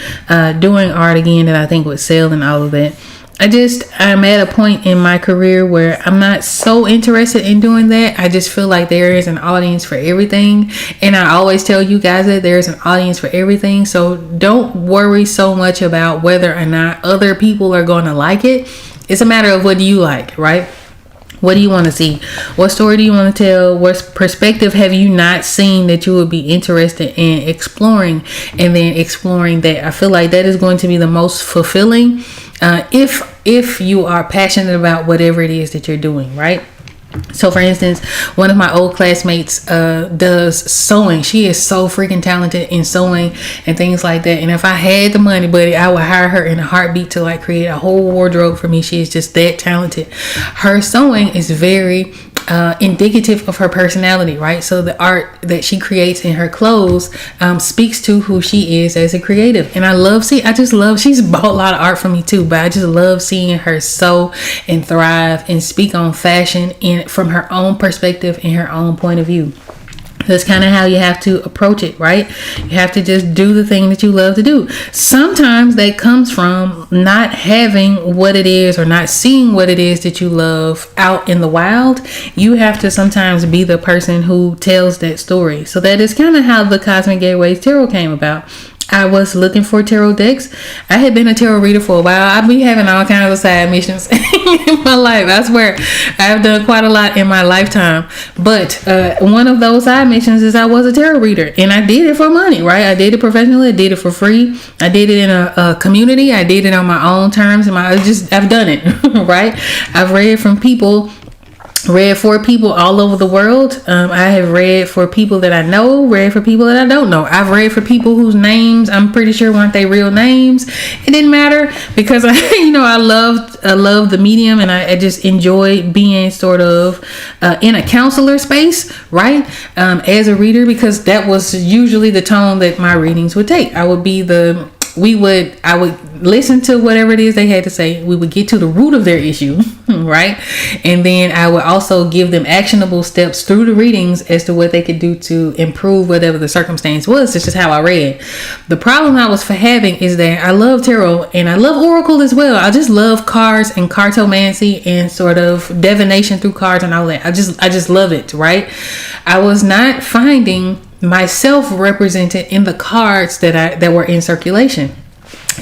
doing art again that I think would sell and all of that. I'm at a point in my career where I'm not so interested in doing that. I just feel like there is an audience for everything. And I always tell you guys that there's an audience for everything. So don't worry so much about whether or not other people are going to like it. It's a matter of what do you like, right? What do you want to see? What story do you want to tell? What perspective have you not seen that you would be interested in exploring? And then exploring that. I feel like that is going to be the most fulfilling if you are passionate about whatever it is that you're doing, right? So for instance, one of my old classmates does sewing. She is so freaking talented in sewing and things like that. And if I had the money, buddy, I would hire her in a heartbeat to like create a whole wardrobe for me. She is just that talented. Her sewing is very indicative of her personality, right? So the art that she creates in her clothes speaks to who she is as a creative. And she's bought a lot of art for me too, but I just love seeing her sew and thrive and speak on fashion from her own perspective and her own point of view. That's kind of how you have to approach it, right? You have to just do the thing that you love to do. Sometimes that comes from not having what it is or not seeing what it is that you love out in the wild. You have to sometimes be the person who tells that story. So that is kind of how the Cosmic Gateways Tarot came about. I was looking for tarot decks. I had been a tarot reader for a while. I've been having all kinds of side missions in my life. I swear I've done quite a lot in my lifetime. But one of those side missions is I was a tarot reader, and I did it for money, right? I did it professionally. I did it for free. I did it in a community. I did it on my own terms. I've done it, right? I've read for people all over the world. I have read for people that I know, read for people that I don't know. I've read for people whose names I'm pretty sure weren't their real names. It didn't matter because I love the medium, and I just enjoy being sort of in a counselor space, right? As a reader, because that was usually the tone that my readings would take. I would listen to whatever it is they had to say. We would get to the root of their issue, right? And then I would also give them actionable steps through the readings as to what they could do to improve whatever the circumstance was. It's just how I read. The problem I was having is that I love tarot and I love oracle as well. I just love cards and cartomancy and sort of divination through cards and all that. I just love it, right? I was not finding myself represented in the cards that were in circulation.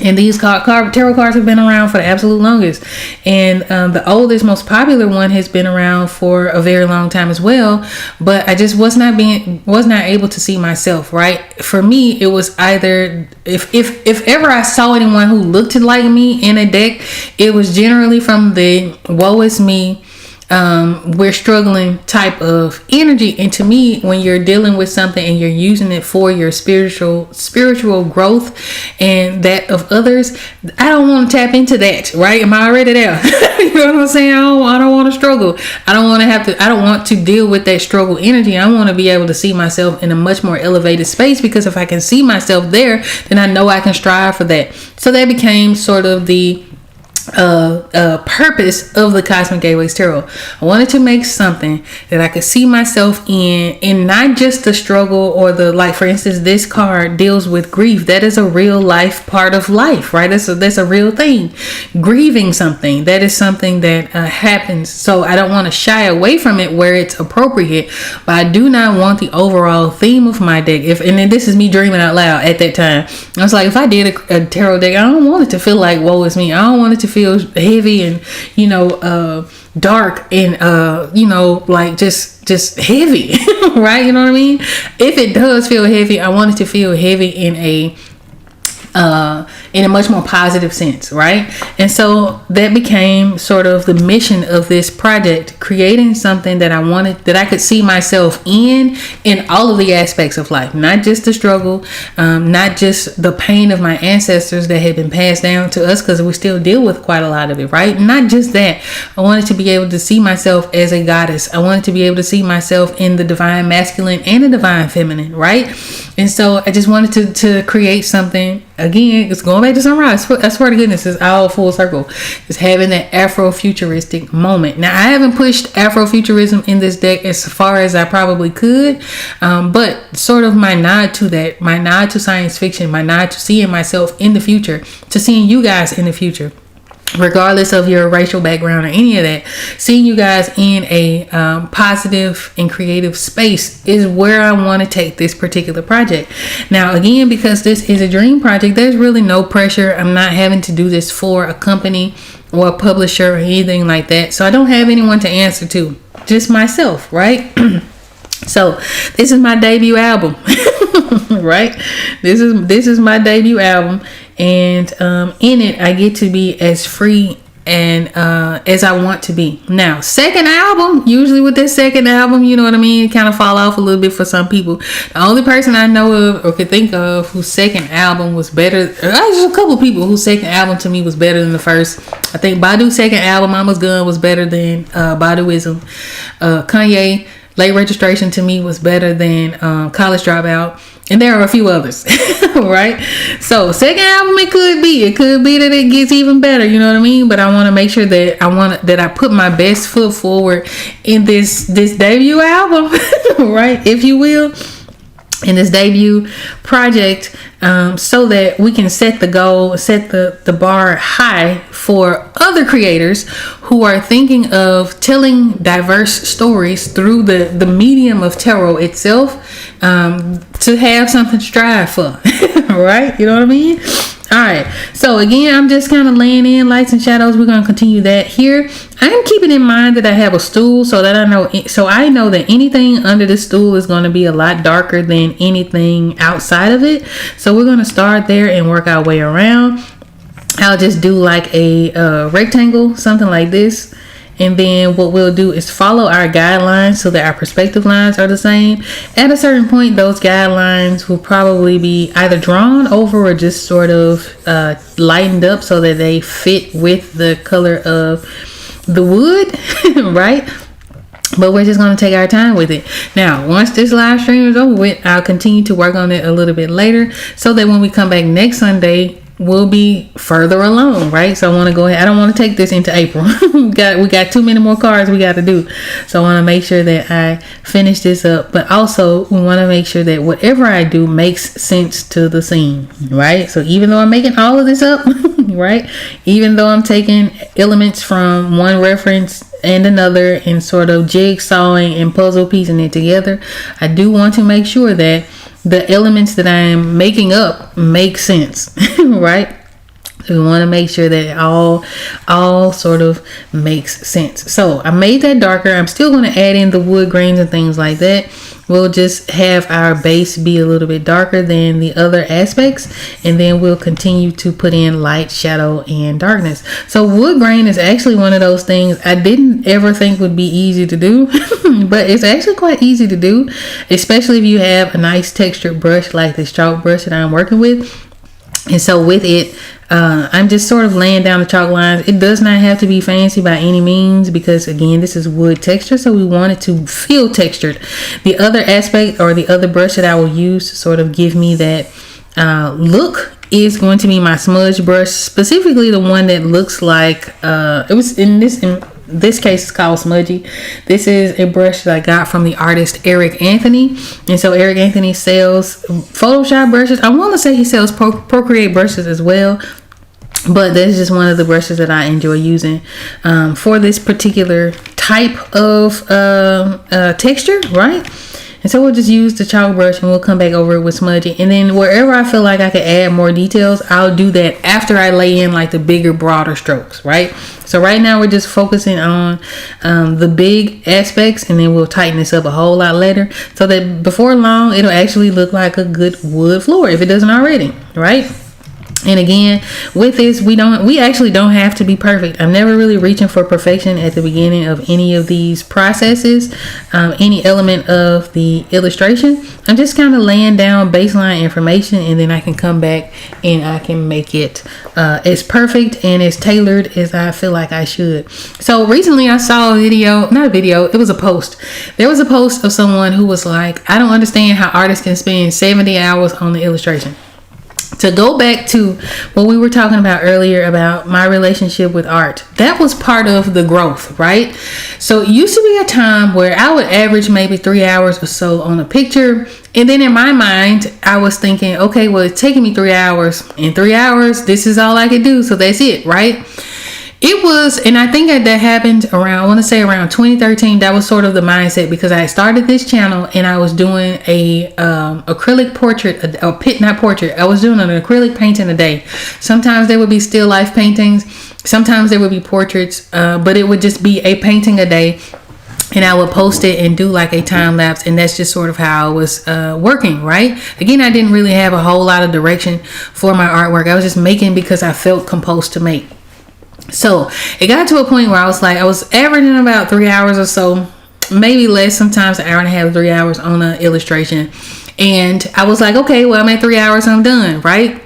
And these tarot cards have been around for the absolute longest. And the oldest, most popular one has been around for a very long time as well. But I just was not able to see myself, right? For me, it was either if ever I saw anyone who looked like me in a deck, it was generally from the woe is me, we're struggling type of energy. And to me, when you're dealing with something and you're using it for your spiritual growth and that of others, I don't want to tap into that, right? Am I already there? You know what I'm saying? I don't want to struggle. I don't want to deal with that struggle energy. I want to be able to see myself in a much more elevated space, because if I can see myself there, then I know I can strive for that. So that became sort of the purpose of the Cosmic Gateways Tarot. I wanted to make something that I could see myself in, and not just the struggle or the, like, for instance, this card deals with grief. That is a real life part of life, right? That's a real thing. Grieving something, that is something that happens. So I don't want to shy away from it where it's appropriate, but I do not want the overall theme of my deck. And then this is me dreaming out loud at that time. I was like, if I did a tarot deck, I don't want it to feel like woe is me. I don't want it to feel heavy and dark and like just heavy. Right? You know what I mean? If it does feel heavy, I want it to feel heavy in a much more positive sense, right? And so that became sort of the mission of this project, creating something that I could see myself in all of the aspects of life, not just the struggle, not just the pain of my ancestors that had been passed down to us, because we still deal with quite a lot of it, right? Not just that. I wanted to be able to see myself as a goddess. I wanted to be able to see myself in the divine masculine and the divine feminine, right? And so I just wanted to create something. Again, it's going back to sunrise. I swear to goodness, it's all full circle. It's having that Afrofuturistic moment. Now, I haven't pushed Afrofuturism in this deck as far as I probably could, but sort of my nod to that, my nod to science fiction, my nod to seeing myself in the future, to seeing you guys in the future, regardless of your racial background or any of that, seeing you guys in a positive and creative space is where I want to take this particular project. Now, again, because this is a dream project, there's really no pressure. I'm not having to do this for a company or a publisher or anything like that. So I don't have anyone to answer to, just myself, right? So this is my debut album, right? This is my debut album. And in it, I get to be as free and as I want to be. Now, second album, usually with this second album, you know what I mean, it kind of fall off a little bit for some people. The only person I know of or could think of whose second album was better, there's a couple people whose second album to me was better than the first. I think Badu's second album, Mama's Gun, was better than Baduism. Kanye Late Registration to me was better than College Dropout. And there are a few others, right? So second album, it could be that it gets even better. You know what I mean? But I want to make sure that I put my best foot forward in this debut album, right? If you will, in this debut project, so that we can set the goal, set the bar high for other creators who are thinking of telling diverse stories through the medium of tarot itself, to have something to strive for, right? You know what I mean? All right. So again, I'm just kind of laying in lights and shadows. We're going to continue that here. I am keeping in mind that I have a stool so I know that anything under the stool is going to be a lot darker than anything outside of it. So we're going to start there and work our way around. I'll just do like a rectangle, something like this. And then what we'll do is follow our guidelines so that our perspective lines are the same. At a certain point, those guidelines will probably be either drawn over or just sort of lightened up so that they fit with the color of the wood, right? But we're just going to take our time with it. Now, once this live stream is over with, I'll continue to work on it a little bit later so that when we come back next Sunday, we'll be further along, right? So I want to go ahead. I don't want to take this into April. we got too many more cards we got to do. So I want to make sure that I finish this up. But also, we want to make sure that whatever I do makes sense to the scene, right? So even though I'm making all of this up, right? Even though I'm taking elements from one reference and another and sort of jigsawing and puzzle piecing it together, I do want to make sure that the elements that I am making up make sense, right? So we want to make sure that it all sort of makes sense. So I made that darker. I'm still going to add in the wood grains and things like that. We'll just have our base be a little bit darker than the other aspects, and then we'll continue to put in light, shadow, and darkness. So wood grain is actually one of those things I didn't ever think would be easy to do, but it's actually quite easy to do, especially if you have a nice textured brush like this chalk brush that I'm working with. And so with it, I'm just sort of laying down the chalk lines. It does not have to be fancy by any means because, again, this is wood texture, so we want it to feel textured. The other aspect or the other brush that I will use to sort of give me that look is going to be my smudge brush, specifically the one that looks like it was in this case it's called Smudgy. This is a brush that I got from the artist Eric Anthony, and so Eric Anthony sells Photoshop brushes. I want to say he sells Procreate brushes as well, but this is just one of the brushes that I enjoy using for this particular type of texture, right? And so we'll just use the chalk brush and we'll come back over it with Smudgy. And then wherever I feel like I can add more details, I'll do that after I lay in like the bigger, broader strokes, right? So right now we're just focusing on the big aspects, and then we'll tighten this up a whole lot later so that before long, it'll actually look like a good wood floor if it doesn't already, right? And again, with this, we actually don't have to be perfect. I'm never really reaching for perfection at the beginning of any of these processes, any element of the illustration. I'm just kind of laying down baseline information, and then I can come back and I can make it as perfect and as tailored as I feel like I should. So recently I saw it was a post. There was a post of someone who was like, I don't understand how artists can spend 70 hours on the illustration. To go back to what we were talking about earlier about my relationship with art, that was part of the growth, right? So it used to be a time where I would average maybe 3 hours or so on a picture. And then in my mind, I was thinking, okay, well, it's taking me 3 hours. In 3 hours, this is all I could do. So that's it, right? It was, and I think that happened around, I want to say around 2013. That was sort of the mindset because I started this channel and I was doing a acrylic portrait, not portrait. I was doing an acrylic painting a day. Sometimes there would be still life paintings. Sometimes there would be portraits, but it would just be a painting a day. And I would post it and do like a time lapse. And that's just sort of how I was working, right? Again, I didn't really have a whole lot of direction for my artwork. I was just making because I felt compelled to make. So it got to a point where I was averaging about 3 hours or so, maybe less, sometimes an hour and a half, 3 hours on an illustration. And I was like, okay, well, I'm at 3 hours, I'm done, right?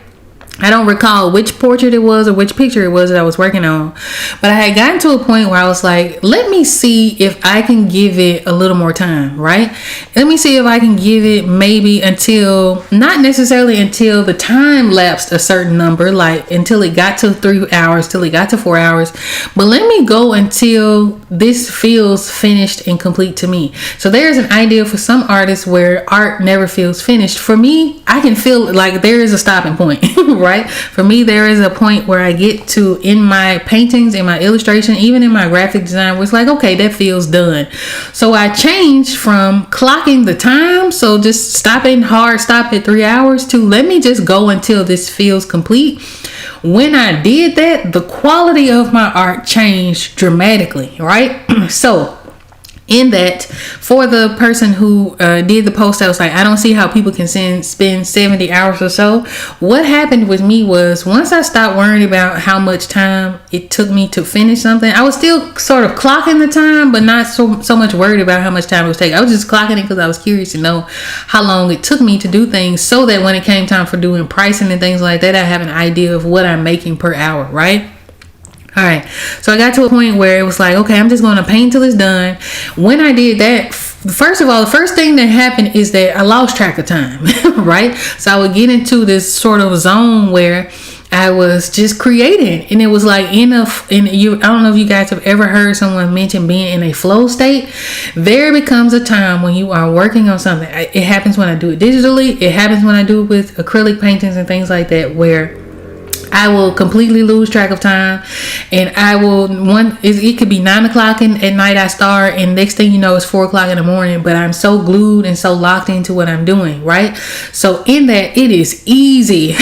I don't recall which portrait it was or which picture it was that I was working on, but I had gotten to a point where I was like, let me see if I can give it a little more time, right? Let me see if I can give it maybe until, not necessarily until the time lapsed a certain number, like until it got to 3 hours, till it got to 4 hours, but let me go until this feels finished and complete to me. So there's an idea for some artists where art never feels finished. For me, I can feel like there is a stopping point. Right? For me, there is a point where I get to, in my paintings, in my illustration, even in my graphic design, where it's like, okay, that feels done. So I changed from clocking the time, so just hard stop at 3 hours, to let me just go until this feels complete. When I did that, the quality of my art changed dramatically, right? So in that, for the person who did the post, I was like, I don't see how people can spend 70 hours or so. What happened with me was, once I stopped worrying about how much time it took me to finish something, I was still sort of clocking the time, but not so much worried about how much time it was taking. I was just clocking it because I was curious to know how long it took me to do things, so that when it came time for doing pricing and things like that, I have an idea of what I'm making per hour, right? All right, so I got to a point where it was like, okay, I'm just going to paint till it's done. When I did that, first of all, the first thing that happened is that I lost track of time, right? So I would get into this sort of zone where I was just creating, and it was like I don't know if you guys have ever heard someone mention being in a flow state. There becomes a time when you are working on something. It happens when I do it digitally. It happens when I do it with acrylic paintings and things like that, where I will completely lose track of time, and it could be 9 o'clock at night I start, and next thing you know, it's 4 o'clock in the morning, but I'm so glued and so locked into what I'm doing, right? So in that, it is easy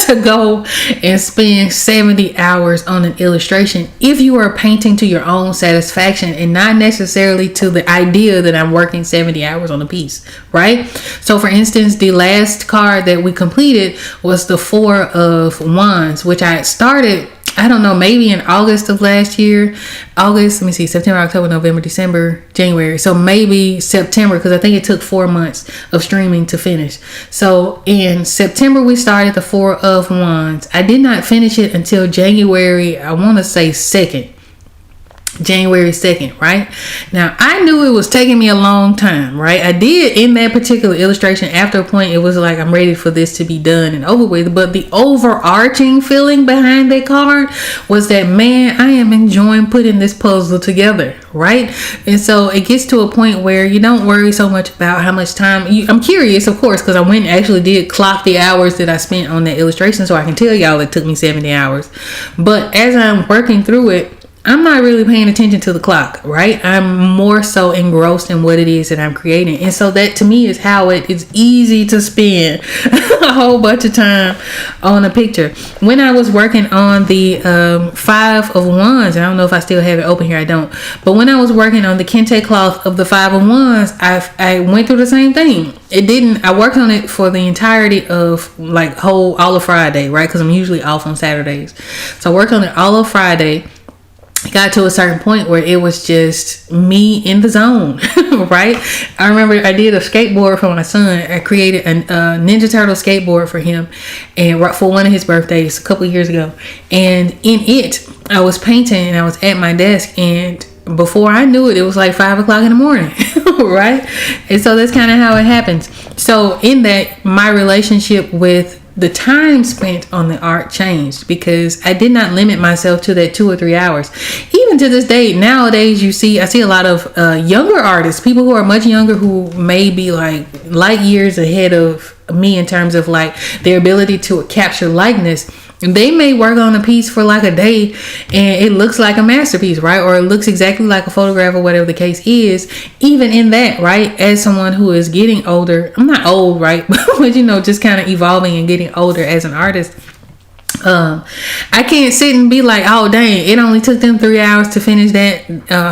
to go and spend 70 hours on an illustration if you are painting to your own satisfaction and not necessarily to the idea that I'm working 70 hours on a piece, right? So for instance, the last card that we completed was the 4 of Wands, which I started, I don't know, maybe in August of last year. September, October, November, December, January. So maybe September, because I think it took 4 months of streaming to finish. So in September, we started the 4 of Wands. I did not finish it until January, I want to say January 2nd, right? Now, I knew it was taking me a long time, right? I did, in that particular illustration, after a point, it was like, I'm ready for this to be done and over with. But the overarching feeling behind that card was that, man, I am enjoying putting this puzzle together, right? And so it gets to a point where you don't worry so much about how much time. I'm curious, of course, because I went and actually did clock the hours that I spent on that illustration, so I can tell y'all it took me 70 hours. But as I'm working through it, I'm not really paying attention to the clock, right? I'm more so engrossed in what it is that I'm creating. And so that, to me, is how it is easy to spend a whole bunch of time on a picture. When I was working on the 5 of Wands, I don't know if I still have it open here, I don't. But when I was working on the kente cloth of the 5 of Wands, I went through the same thing. I worked on it for the entirety of all of Friday, right? Because I'm usually off on Saturdays. So I worked on it all of Friday. Got to a certain point where it was just me in the zone, right? I remember I did a skateboard for my son. I created a Ninja Turtle skateboard for him, and for one of his birthdays a couple of years ago. And in it, I was painting, and I was at my desk, and before I knew it, it was like 5 o'clock in the morning, right? And so that's kind of how it happens. So in that, my relationship with the time spent on the art changed, because I did not limit myself to that 2 or 3 hours. Even to this day, nowadays, I see a lot of younger artists, people who are much younger, who may be light years ahead of me in terms of their ability to capture likeness. They may work on a piece for a day and it looks like a masterpiece, right? Or it looks exactly like a photograph, or whatever the case is. Even in that, right? As someone who is getting older, I'm not old, right? But just kind of evolving and getting older as an artist, I can't sit and be like, oh dang, it only took them 3 hours to finish that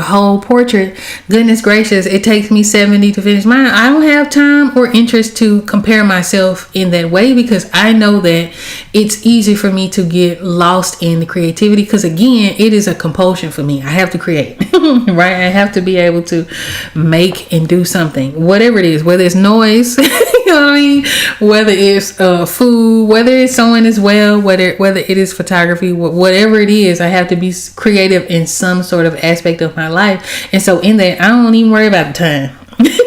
whole portrait. Goodness gracious, it takes me 70 to finish mine. I don't have time or interest to compare myself in that way, because I know that it's easy for me to get lost in the creativity, because again, it is a compulsion for me. I have to create, right? I have to be able to make and do something, whatever it is, whether it's noise, you know what I mean, whether it's food, whether it's sewing as well, whether it is photography, whatever it is, I have to be creative in some sort of aspect of my life. And so in that, I don't even worry about the time.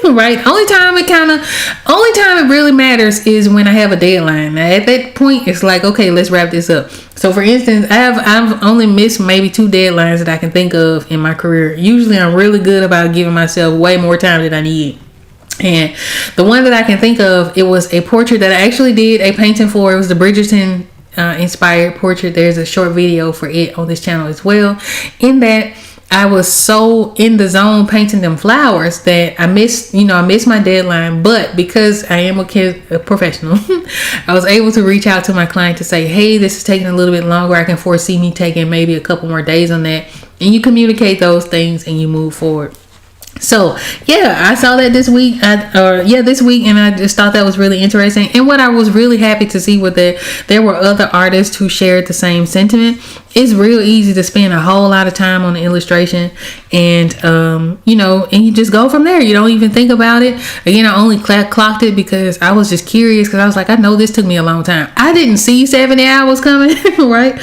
Right? Only time it really matters is when I have a deadline. Now, at that point, it's like, okay, let's wrap this up. So for instance, I've only missed maybe 2 deadlines that I can think of in my career. Usually I'm really good about giving myself way more time than I need. And the one that I can think of, it was a portrait that I actually did a painting for. It was the Bridgerton inspired portrait. There's a short video for it on this channel as well. In that, I was so in the zone painting them flowers that I missed my deadline. But because I am a professional, I was able to reach out to my client to say, hey, this is taking a little bit longer. I can foresee me taking maybe a couple more days on that. And you communicate those things and you move forward. So yeah, I saw that this week, and I just thought that was really interesting. And what I was really happy to see was that there were other artists who shared the same sentiment. It's real easy to spend a whole lot of time on the illustration, and and you just go from there. You don't even think about it. Again, I only clocked it because I was just curious, because I was like, I know this took me a long time. I didn't see 70 hours coming, right?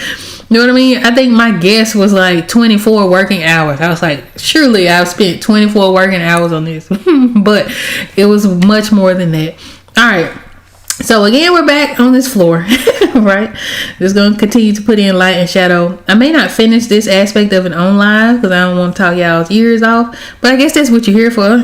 You know what I mean? I think my guess was like 24 working hours. I was like, surely I've spent 24 working hours on this. But it was much more than that. All right. So again, we're back on this floor, right? Just going to continue to put in light and shadow. I may not finish this aspect of it on live because I don't want to talk y'all's ears off. But I guess that's what you're here for,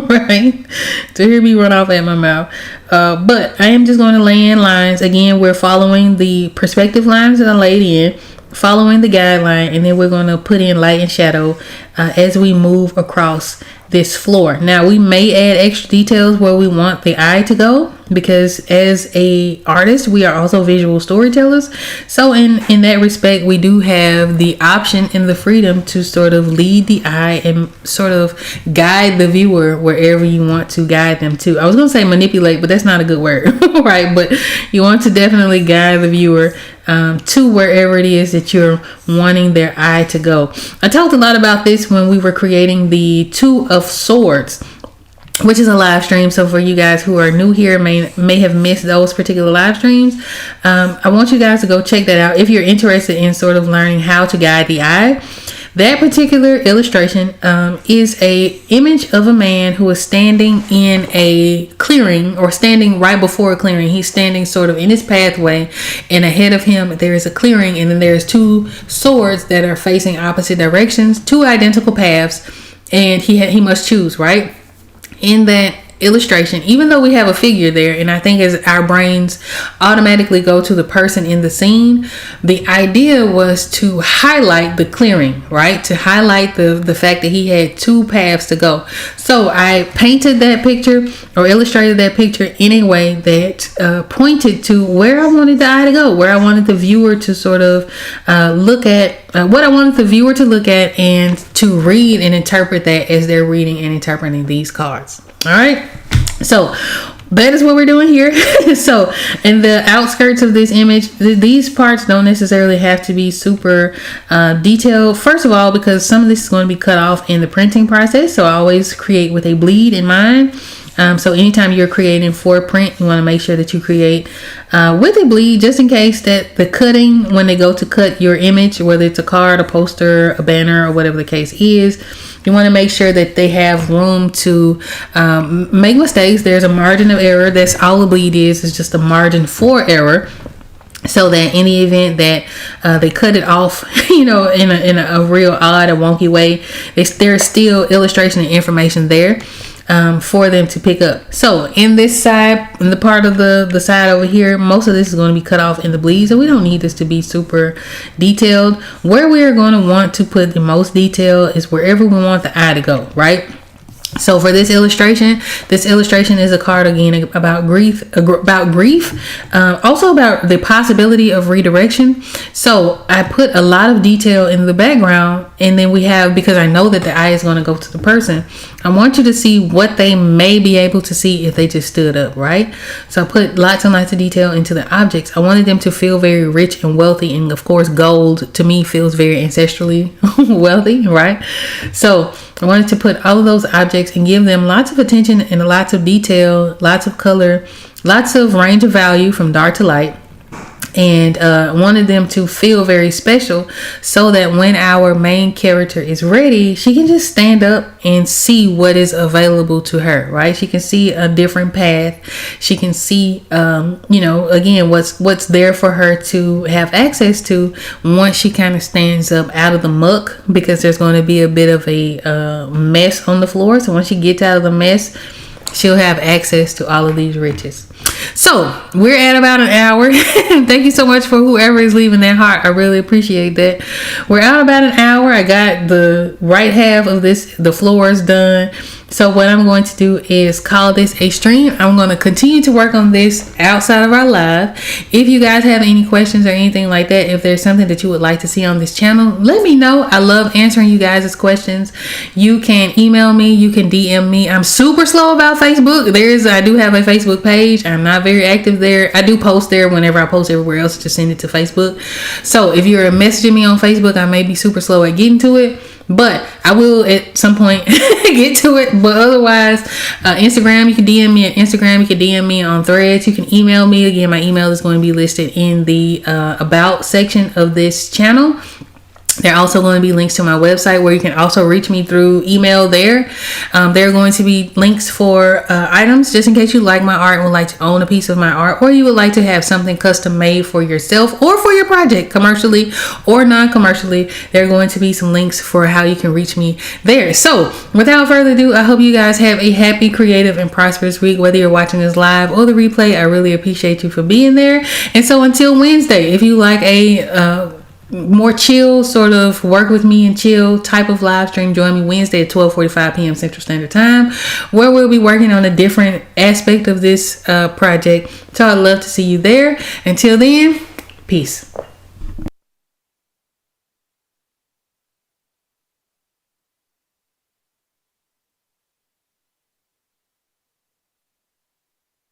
right? To hear me run off at my mouth. But I am just going to lay in lines. Again, we're following the perspective lines that I laid in, following the guideline, and then we're going to put in light and shadow as we move across this floor. Now, we may add extra details where we want the eye to go, because as a artist, we are also visual storytellers. So in that respect, we do have the option and the freedom to sort of lead the eye and sort of guide the viewer wherever you want to guide them to. I was going to say manipulate, but that's not a good word, right? But you want to definitely guide the viewer to wherever it is that you're wanting their eye to go. I talked a lot about this when we were creating the Two of Swords, which is a live stream. So for you guys who are new here, may have missed those particular live streams, I want you guys to go check that out if you're interested in sort of learning how to guide the eye. That particular illustration is a image of a man who is standing in a clearing, or standing right before a clearing. He's standing sort of in his pathway, and ahead of him there is a clearing, and then there's 2 swords that are facing opposite directions, 2 identical paths, and he must choose, right? In that illustration, even though we have a figure there, and I think as our brains automatically go to the person in the scene, the idea was to highlight the clearing, right? To highlight the fact that he had 2 paths to go. So I painted that picture, or illustrated that picture, in a way that pointed to where I wanted the eye to go, where I wanted the viewer to sort of look at, what I wanted the viewer to look at and to read and interpret that as they're reading and interpreting these cards. All right, so that is what we're doing here. So in the outskirts of this image, these parts don't necessarily have to be super detailed. First of all, because some of this is going to be cut off in the printing process, so I always create with a bleed in mind. So anytime you're creating for print, you want to make sure that you create with a bleed, just in case that the cutting, when they go to cut your image, whether it's a card, a poster, a banner, or whatever the case is, you want to make sure that they have room to make mistakes. There's a margin of error. That's all a bleed is just a margin for error. So that in the event that they cut it off, in a real odd or wonky way, there's still illustration and information there for them to pick up. So in this side, in the part of the side over here, most of this is going to be cut off in the bleed, so we don't need this to be super detailed. Where we are going to want to put the most detail is wherever we want the eye to go, right? So for this illustration is a card again about grief, also about the possibility of redirection. So I put a lot of detail in the background, and then we have, because I know that the eye is going to go to the person, I want you to see what they may be able to see if they just stood up, right? So I put lots and lots of detail into the objects. I wanted them to feel very rich and wealthy, and of course gold to me feels very ancestrally wealthy, right? So I wanted to put all of those objects and give them lots of attention and lots of detail, lots of color, lots of range of value from dark to light, and wanted them to feel very special, so that when our main character is ready, she can just stand up and see what is available to her, right? She can see a different path. She can see, again, what's there for her to have access to once she kind of stands up out of the muck, because there's going to be a bit of a mess on the floor. So once she gets out of the mess, she'll have access to all of these riches. So we're at about an hour. Thank you so much for whoever is leaving that heart. I really appreciate that. We're out about an hour. I got the right half of the floors done. So what I'm going to do is call this a stream. I'm going to continue to work on this outside of our live. If you guys have any questions or anything like that, if there's something that you would like to see on this channel, let me know. I love answering you guys' questions. You can email me. You can DM me. I'm super slow about Facebook. I do have a Facebook page. I'm not very active there. I do post there whenever I post everywhere else, to send it to Facebook. So if you're messaging me on Facebook, I may be super slow at getting to it, but I will at some point get to it. But otherwise, Instagram, you can DM me at Instagram. You can DM me on Threads. You can email me. Again, my email is going to be listed in the about section of this channel. There are also going to be links to my website where you can also reach me through email there. There are going to be links for items, just in case you like my art and would like to own a piece of my art, or you would like to have something custom made for yourself or for your project, commercially or non-commercially. There are going to be some links for how you can reach me there. So without further ado, I hope you guys have a happy, creative, and prosperous week, whether you're watching this live or the replay. I really appreciate you for being there. And so until Wednesday, if you like a more chill, sort of work with me and chill type of live stream, join me Wednesday at 12:45 p.m. Central Standard Time, where we'll be working on a different aspect of this project. So I'd love to see you there. Until then, peace.